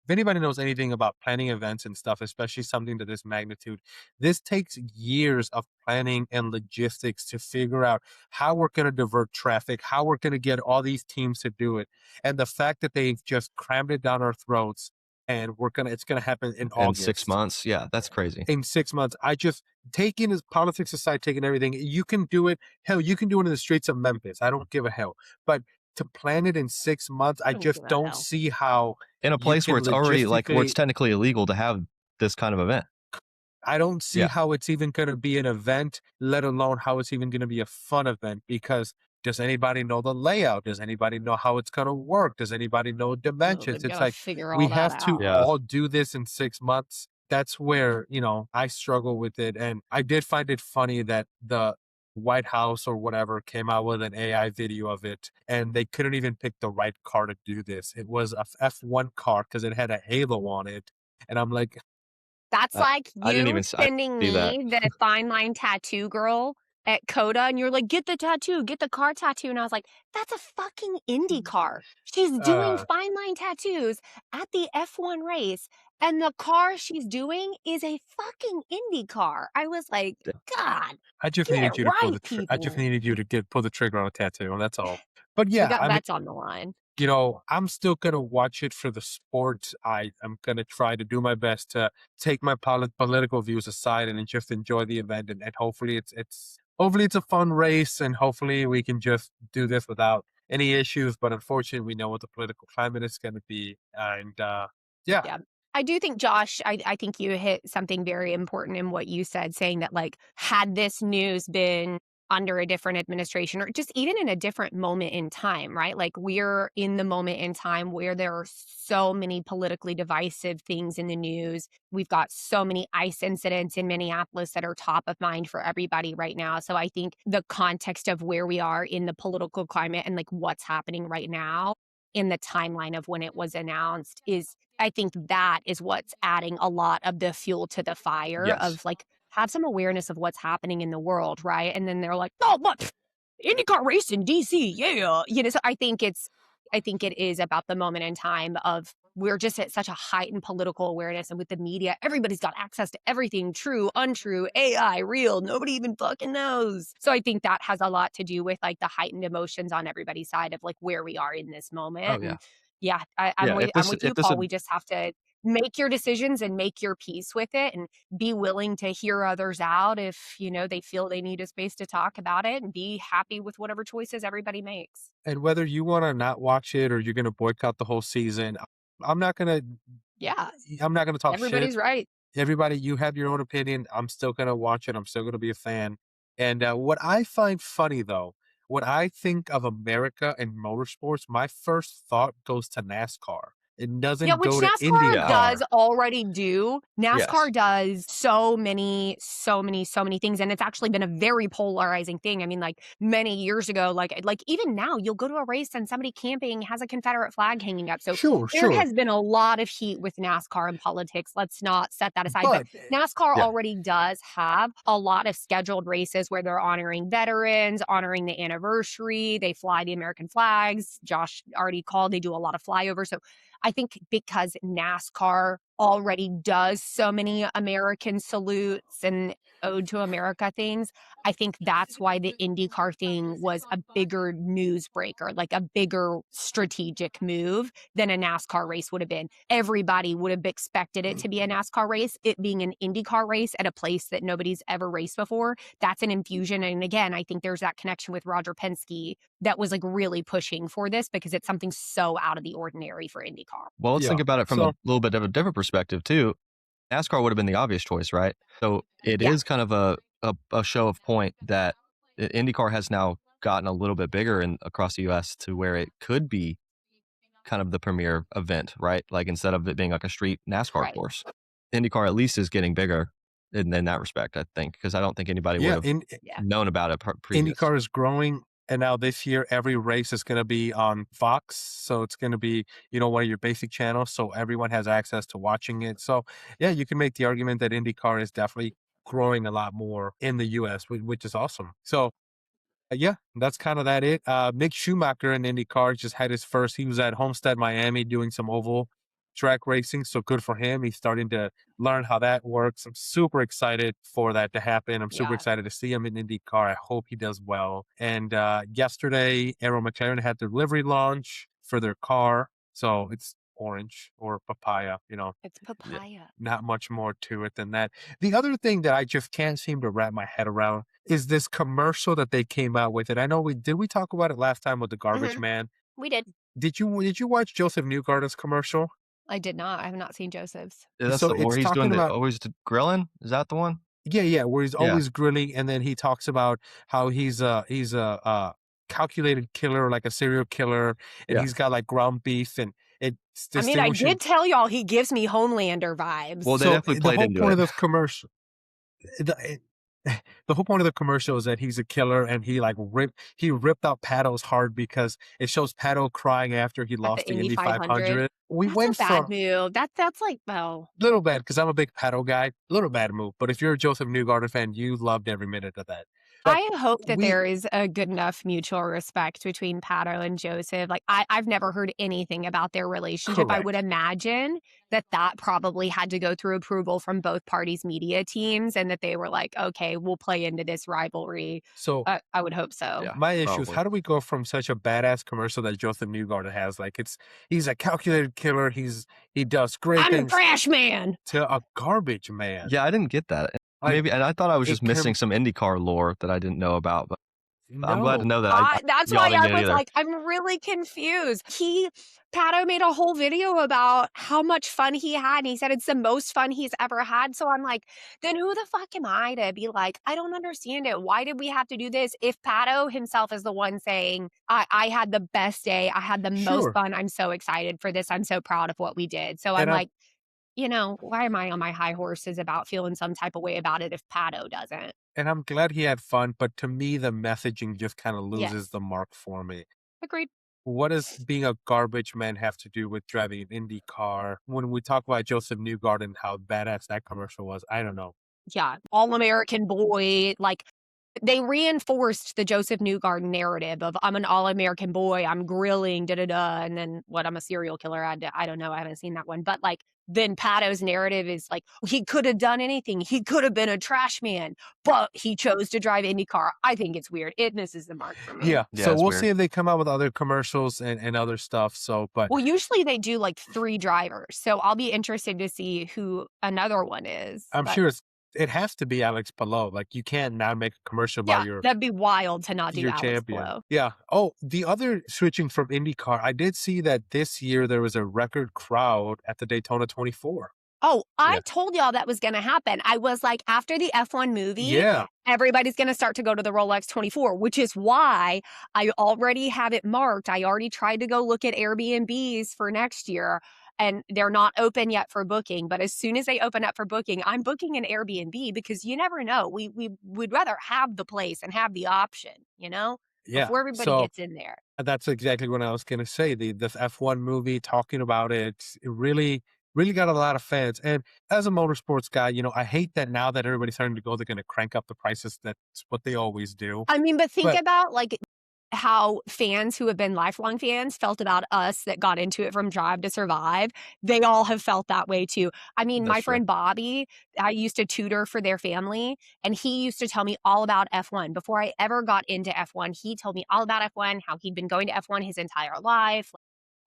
if anybody knows anything about planning events and stuff, especially something to this magnitude, this takes years of planning and logistics to figure out how we're going to divert traffic, how we're going to get all these teams to do it. And the fact that they've just crammed it down our throats and it's gonna happen in In August. 6 months. Yeah, that's crazy. In 6 months. I just taking his politics aside, taking everything, you can do it. Hell, you can do it in the streets of Memphis. I don't give a hell. But to plan it in 6 months, I Don't just give a don't hell. see how In a you place where can it's already where logistically. it's technically illegal to have this kind of event. I don't see Yeah. how it's even going to be an event, let alone how it's even going to be a fun event. Because does anybody know the layout? Does anybody know how it's going to work? Does anybody know Oh, dimensions? they've It's got to like figure we all that have to out. Yeah. all do this in 6 months. That's where, I struggle with it. And I did find it funny that the White House or whatever came out with an AI video of it, and they couldn't even pick the right car to do this. It was a F1 car because it had a halo on it. And I'm like, That's I like I didn't you even sending see that. me the fine line tattoo girl at Coda, and you're like, "Get the tattoo, get the car tattoo." And I was like, "That's a fucking Indy car. She's doing uh, fine line tattoos at the F1 race, and the car she's doing is a fucking Indy car." I was like, "God, I just get it needed you to pull right, the I just people." needed you to pull the trigger on a tattoo, and that's all. But We yeah, got I mean, bets on the line. I'm still gonna watch it for the sport. I'm gonna try to do my best to take my political views aside and then just enjoy the event, and hopefully hopefully it's a fun race, and hopefully we can just do this without any issues. But unfortunately, we know what the political climate is gonna be, and yeah, Yeah. I do think, Josh, I think you hit something very important in what you said, saying that, like, had this news been under a different administration or just even in a different moment in time, right? Like, we're in the moment in time where there are so many politically divisive things in the news. We've got so many ICE incidents in Minneapolis that are top of mind for everybody right now. So I think the context of where we are in the political climate and like what's happening right now in the timeline of when it was announced is I think that is what's adding a lot of the fuel to the fire Yes. of like have some awareness of what's happening in the world, right? And then they're like, "Oh, what? IndyCar race in DC, yeah." So I think it is about the moment in time of we're just at such a heightened political awareness, and with the media, everybody's got access to everything, true, untrue, AI, real. Nobody even fucking knows. So I think that has a lot to do with like the heightened emotions on everybody's side of like where we are in this Oh, moment. yeah. And yeah, Yeah, I'm with you, if this Paul. had We just have to make your decisions and make your peace with it and be willing to hear others out if, they feel they need a space to talk about it and be happy with whatever choices everybody makes. and whether you want to not watch it or you're gonna boycott the whole season, I'm not gonna Yeah, I'm not gonna talk shit. everybody's right. Everybody, you have your own opinion. I'm still gonna watch it. I'm still gonna be a fan. And what I find funny though, when I think of America and motorsports, my first thought goes to NASCAR. It Yeah, doesn't which go to NASCAR Yeah. does IndyCar. already do. Yes. NASCAR does so many, so many, so many things, and it's actually been a very polarizing thing. I mean, like many years ago, like even now, you'll go to a race and somebody camping has a Confederate flag hanging up. So Sure, there sure. has been a lot of heat with NASCAR and politics. Let's not set that aside. But But NASCAR Yeah. already does have a lot of scheduled races where they're honoring veterans, honoring the anniversary. They fly the American flags. Josh already called. They do a lot of flyovers. So I think because NASCAR already does so many American salutes and ode to America things, I think that's why the IndyCar thing was a bigger newsbreaker, like a bigger strategic move than a NASCAR race would have been. Everybody would have expected it to be a NASCAR race. It being an IndyCar race at a place that nobody's ever raced before, that's an infusion. And again, I think there's that connection with Roger Penske that was like really pushing for this because it's something so out of the ordinary for IndyCar. Well, let's yeah, think about it from a so little bit of a different perspective too. NASCAR would have been the obvious choice, right? So it Yeah. is kind of a show of point that IndyCar has now gotten a little bit bigger across the US to where it could be kind of the premier event, right? Like instead of it being like a street NASCAR Right. course, IndyCar at least is getting bigger in that respect, I think, because I don't think anybody would yeah, have Yeah. known about it previous. IndyCar is growing, and now this year every race is going to be on Fox, so it's going to be one of your basic channels, so everyone has access to watching it. So yeah, you can make the argument that IndyCar is definitely growing a lot more in the U.S., which is awesome. So yeah, that's kind of it. Mick Schumacher in IndyCar just had his first. He was at Homestead, Miami, doing some oval track racing. So good for him. He's starting to learn how that works. I'm super excited for that to happen. I'm super Yeah. excited to see him in IndyCar. I hope he does well. And yesterday, Arrow McLaren had their delivery launch for their car. So it's orange or papaya, It's papaya. not much more to it than that. The other thing that I just can't seem to wrap my head around is this commercial that they came out with. And I know did we talk about it last time with the garbage Mhm. man? We did. Did you watch Joseph Newgarden's commercial? I did not. I have not seen Joseph's. Yeah, that's So the where it's he's talking doing about always grilling. Is that the one? yeah, where he's Yeah. always grilling, and then he talks about how he's a calculated killer, like a serial killer, and Yeah. he's got like ground beef, and it's I mean, I distinguishing. did tell y'all he gives me Homelander vibes. Well, they So definitely the played whole into point it. of the commercial, the, it- the whole point of the commercial is that he's a killer, and he ripped out Paddle's heart because it shows Paddle crying after he At lost the the Indy Indy 500. 500. We That's a went bad from move. That's like, well, little bad because I'm a big Paddle guy, little bad move. But if you're a Joseph Newgarden fan, you loved every minute of that. But I hope that we there is a good enough mutual respect between Pato and Joseph. Like, I've never heard anything about their relationship. I would correct. imagine that probably had to go through approval from both parties' media teams and that they were like, okay, we'll play into this rivalry. So I would hope so. Yeah. my issue is probably. how do we go from such a badass commercial that Joseph Newgarden has, like he's a calculated killer, he does great I'm a things, trash man. to a garbage man. Yeah, I didn't get that. Like, Maybe, and I thought I was it just missing some IndyCar lore that I didn't know about. But I'm glad to no. know that That's y'all why didn't I get it was either. like, I'm really confused. Pato made a whole video about how much fun he had, and he said it's the most fun he's ever had. So I'm like, then who the fuck am I to be like, I don't understand it. Why did we have to do this? If Pato himself is the one saying, I had the best day, I had the most Sure. fun, I'm so excited for this, I'm so proud of what we did. So I'm And I'm like, why am I on my high horses about feeling some type of way about it if Pato doesn't? and I'm glad he had fun, but to me the messaging just kind of loses Yes. the mark for me. Agreed. What does being a garbage man have to do with driving an Indy car? When we talk about Joseph Newgarden, how badass that commercial was, I don't know. Yeah, all-American boy, like, they reinforced the Joseph Newgarden narrative of I'm an all-American boy, I'm grilling, da-da-da, and then I'm a serial killer. I don't know, I haven't seen that one. But, like, then Pato's narrative is like, he could have done anything. He could have been a trash man, but he chose to drive IndyCar. I think it's weird. It misses the mark for me. Yeah, Yeah, so it's we'll weird. see if they come out with other commercials and other stuff. But Well, usually they do, like, 3 drivers, so I'll be interested to see who another one is. I'm But sure it has to be Alex Palou. Like, you can't now make a commercial about yeah, that'd be wild to not do your Alex champion. Palou. Yeah. Oh, the other switching from IndyCar, I did see that this year there was a record crowd at the Daytona 24. Oh, I Yeah. told y'all that was gonna happen. I was like, after the F1 movie, Yeah. everybody's gonna start to go to the Rolex 24, which is why I already have it marked. I already tried to go look at Airbnbs for next year, and they're not open yet for booking. But as soon as they open up for booking, I'm booking an Airbnb because you never know. We would rather have the place and have the option, Yeah. before everybody So gets in there. that's exactly what I was gonna say. The F1 movie, talking about it, it really got a lot of fans. And as a motorsports guy, I hate that now that everybody's starting to go, they're gonna crank up the prices. That's what they always do. I mean, but think But about like how fans who have been lifelong fans felt about us that got into it from Drive to Survive. They all have felt that way too. I mean, That's my true. friend Bobby, I used to tutor for their family, and he used to tell me all about F1. Before I ever got into F1, he told me all about F1, how he'd been going to F1 his entire life,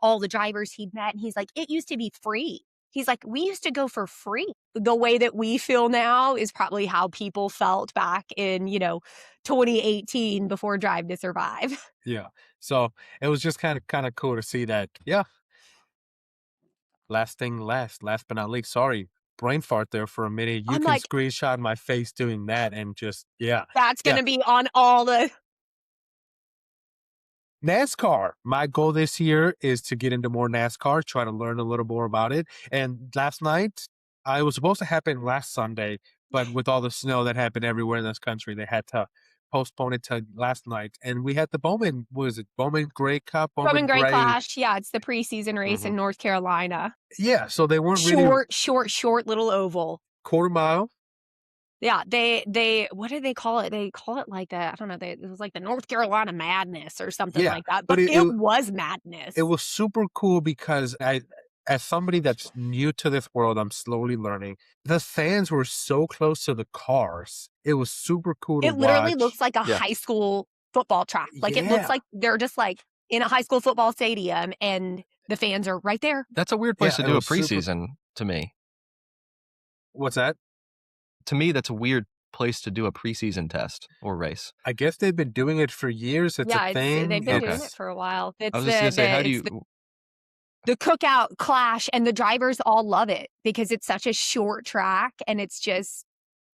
all the drivers he'd met. And he's like, it used to be free. He's like, we used to go for free. The way that we feel now is probably how people felt back in, 2018 before Drive to Survive. yeah. So it was just kind of cool to see that. Yeah. Last but not least. Sorry, brain fart there for a minute. You I'm can like, screenshot my face doing that and just yeah. that's going Yeah. to be on all the. NASCAR. My goal this year is to get into more NASCAR, try to learn a little more about it. And last night, it was supposed to happen last Sunday, but with all the snow that happened everywhere in this country, they had to postpone it to last night. And we had the Bowman, was it Bowman Gray Cup? Bowman Gray Gray. Clash. Yeah, it's the preseason race in Mhm. North Carolina. Yeah, so they weren't really Short little oval. quarter mile. Yeah, they what do they call it? They call it like I don't know, it was like the North Carolina Madness or something Yeah, like that. but But it was madness. it was super cool because as somebody that's new to this world, I'm slowly learning. The fans were so close to the cars. It was super cool to It literally watch. looks like a Yeah. high school football track. Like it looks Yeah. like they're just like in a high school football stadium and The fans are right there. That's a weird place Yeah, to it do a was super- preseason to me. What's that? To me, that's a weird place to do a preseason test or race. I guess they've been doing it for years. It's Yeah, a thing. they've been doing Okay. it for a while. I It's was just gonna say, how do it's you? the cookout clash, and the drivers all love it because it's such a short track and it's just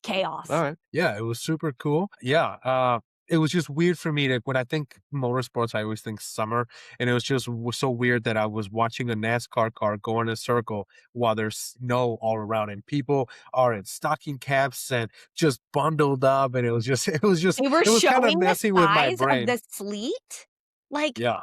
chaos. All right. Yeah, it was super cool. Yeah, it was just weird for me that when I think motorsports, I always think summer, and it was just so weird that I was watching a NASCAR car go in a circle while there's snow all around, and people are in stocking caps and just bundled up, and it was They were it was kind of showing the messing with my size of brain. the sleet. Like, Yeah,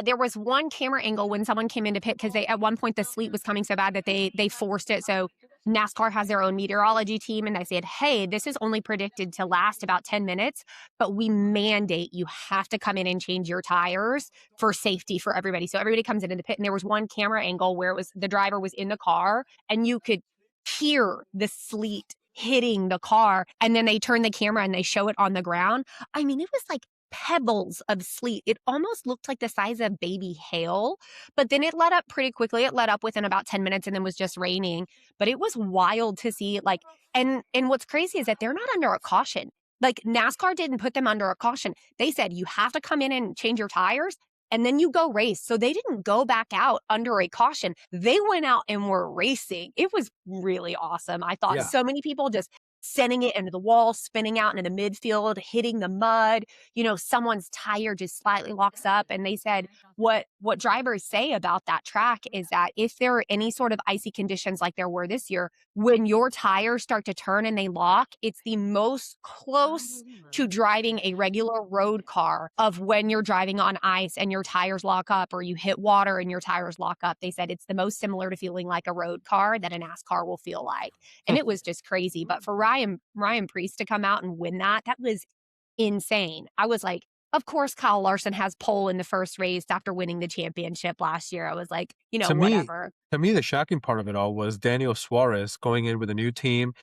there was one camera angle when someone came into pit because they at one point the sleet was coming so bad that they forced it. So NASCAR has their own meteorology team, and they said, "Hey, this is only predicted to last about 10 minutes, but we mandate you have to come in and change your tires for safety for everybody." So everybody comes into the pit, and there was one camera angle where it was the driver was in the car, and you could hear the sleet hitting the car, and then they turn the camera and they show it on the ground. I mean, it was like pebbles of sleet. It almost looked like the size of baby hail, but then it let up pretty quickly. It let up within about 10 minutes and then was just raining. But it was wild to see, like, and what's crazy is that they're not under a caution. Like, NASCAR didn't put them under a caution. They said you have to come in and change your tires and then you go race. So they didn't go back out under a caution. They went out and were racing. It was really awesome. I thought Yeah. so many people just sending it into the wall, spinning out into the midfield, hitting the mud. You know, someone's tire just slightly locks up. And they said what drivers say about that track is that if there are any sort of icy conditions like there were this year, when your tires start to turn and they lock, it's the most close to driving a regular road car of when you're driving on ice and your tires lock up, or you hit water and your tires lock up. They said it's the most similar to feeling like a road car that a NASCAR will feel like. And it was just crazy. But for Ryan Preece to come out and win that was insane. I was like, of course, Kyle Larson has pole in the first race after winning the championship last year. I was like, whatever. To me, the shocking part of it all was Daniel Suarez going in with a new team.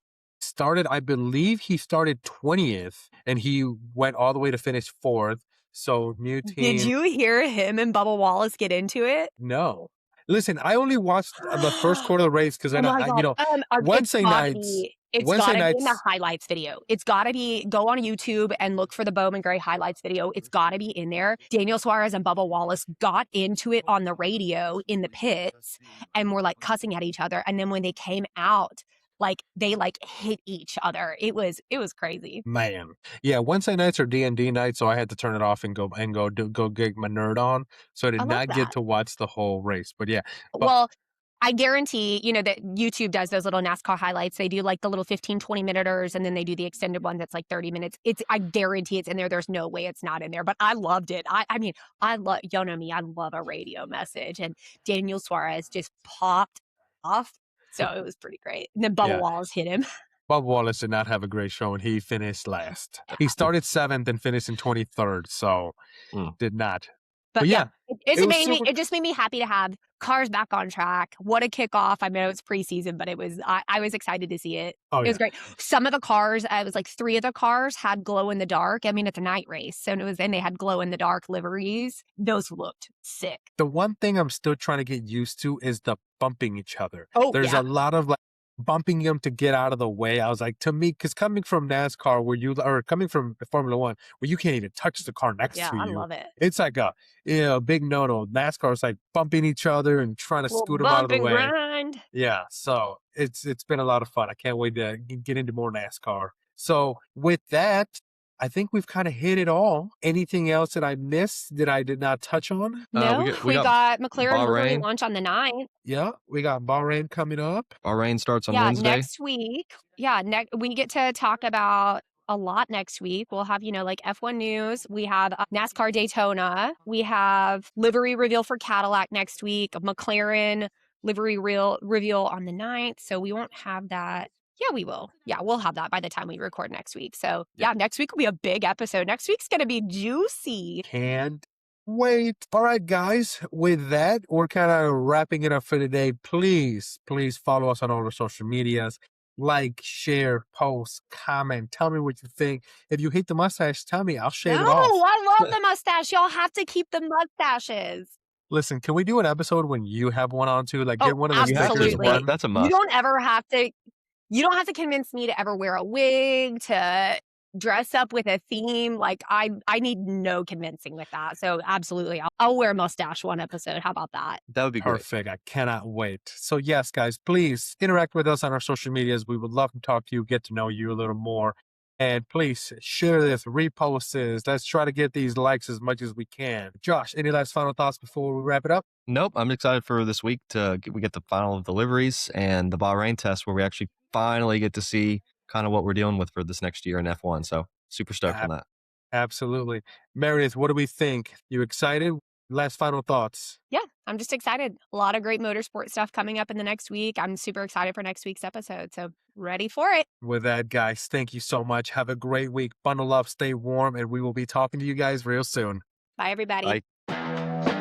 I believe he started 20th, and he went all the way to finish 4th. So new team. Did you hear him and Bubba Wallace get into it? No. Listen, I only watched the first quarter of the race because Oh my God. Wednesday nights. It's got to be in the highlights video. It's got to be, go on YouTube and look for the Bowman Gray highlights video. It's got to be in there. Daniel Suarez and Bubba Wallace got into it on the radio in the pits and were like cussing at each other. And then when they came out, like they hit each other. It was crazy. Man. Yeah, Wednesday nights are D&D nights, so I had to turn it off and go get my nerd on. So I did not get to watch the whole race. But yeah. Well, I guarantee, that YouTube does those little NASCAR highlights. They do like the little 15, 20 minuters, and then they do the extended one that's like 30 minutes. I guarantee it's in there. There's no way it's not in there, but I loved it. I mean, y'all know me, I love a radio message, and Daniel Suarez just popped off. So it was pretty great. And then Bubba Wallace hit him. Bubba Wallace did not have a great show, and he finished last. He started 7th and finished in 23rd, so did not. But yeah, it just made me happy to have cars back on track. What a kickoff. I know it's preseason, but I was excited to see it. It was great. Some of the cars, it was like 3 of the cars had glow in the dark. I mean, it's a night race. So they had glow in the dark liveries. Those looked sick. The one thing I'm still trying to get used to is the bumping each other. Oh, There's a lot of bumping them to get out of the way. I was like, to me, because coming from NASCAR or coming from Formula One, where you can't even touch the car next to you. Yeah, I love it. It's like a big no-no. NASCAR is like bumping each other and trying to scoot them out of the way. Grind. Yeah, so it's been a lot of fun. I can't wait to get into more NASCAR. So with that, I think we've kind of hit it all. Anything else that I missed that I did not touch on? No, we got McLaren Livery launch on the 9th. Yeah, we got Bahrain coming up. Bahrain starts on Wednesday. Next week. Yeah, we get to talk about a lot next week. We'll have, like F1 news. We have NASCAR Daytona. We have livery reveal for Cadillac next week. McLaren livery reveal on the 9th. So we won't have that. Yeah, we will. Yeah, we'll have that by the time we record next week. So next week will be a big episode. Next week's going to be juicy. Can't wait. All right, guys. With that, we're kind of wrapping it up for today. Please follow us on all the social medias. Like, share, post, comment. Tell me what you think. If you hate the mustache, tell me. I'll shave it off. I love the mustache. Y'all have to keep the mustaches. Listen, can we do an episode when you have one on too? Like, Oh, get one of the You have stickers. to. absolutely. That's a You must. don't ever have to. You don't have to convince me to ever wear a wig, to dress up with a theme. Like I need no convincing with that. So absolutely, I'll wear a mustache one episode. How about that? That would be great. Perfect. I cannot wait. So yes, guys, please interact with us on our social medias. We would love to talk to you, get to know you a little more. And please share this, repost this. Let's try to get these likes as much as we can. Josh, any last final thoughts before we wrap it up? Nope. I'm excited for this week we get the final deliveries and the Bahrain test where we actually finally get to see kind of what we're dealing with for this next year in F1. So super stoked on that. Absolutely. Meredith, what do we think? You excited? Last final thoughts. Yeah, I'm just excited. A lot of great motorsport stuff coming up in the next week. I'm super excited for next week's episode. So ready for it. With that, guys, thank you so much. Have a great week. Bundle up, stay warm, and we will be talking to you guys real soon. Bye, everybody. Bye.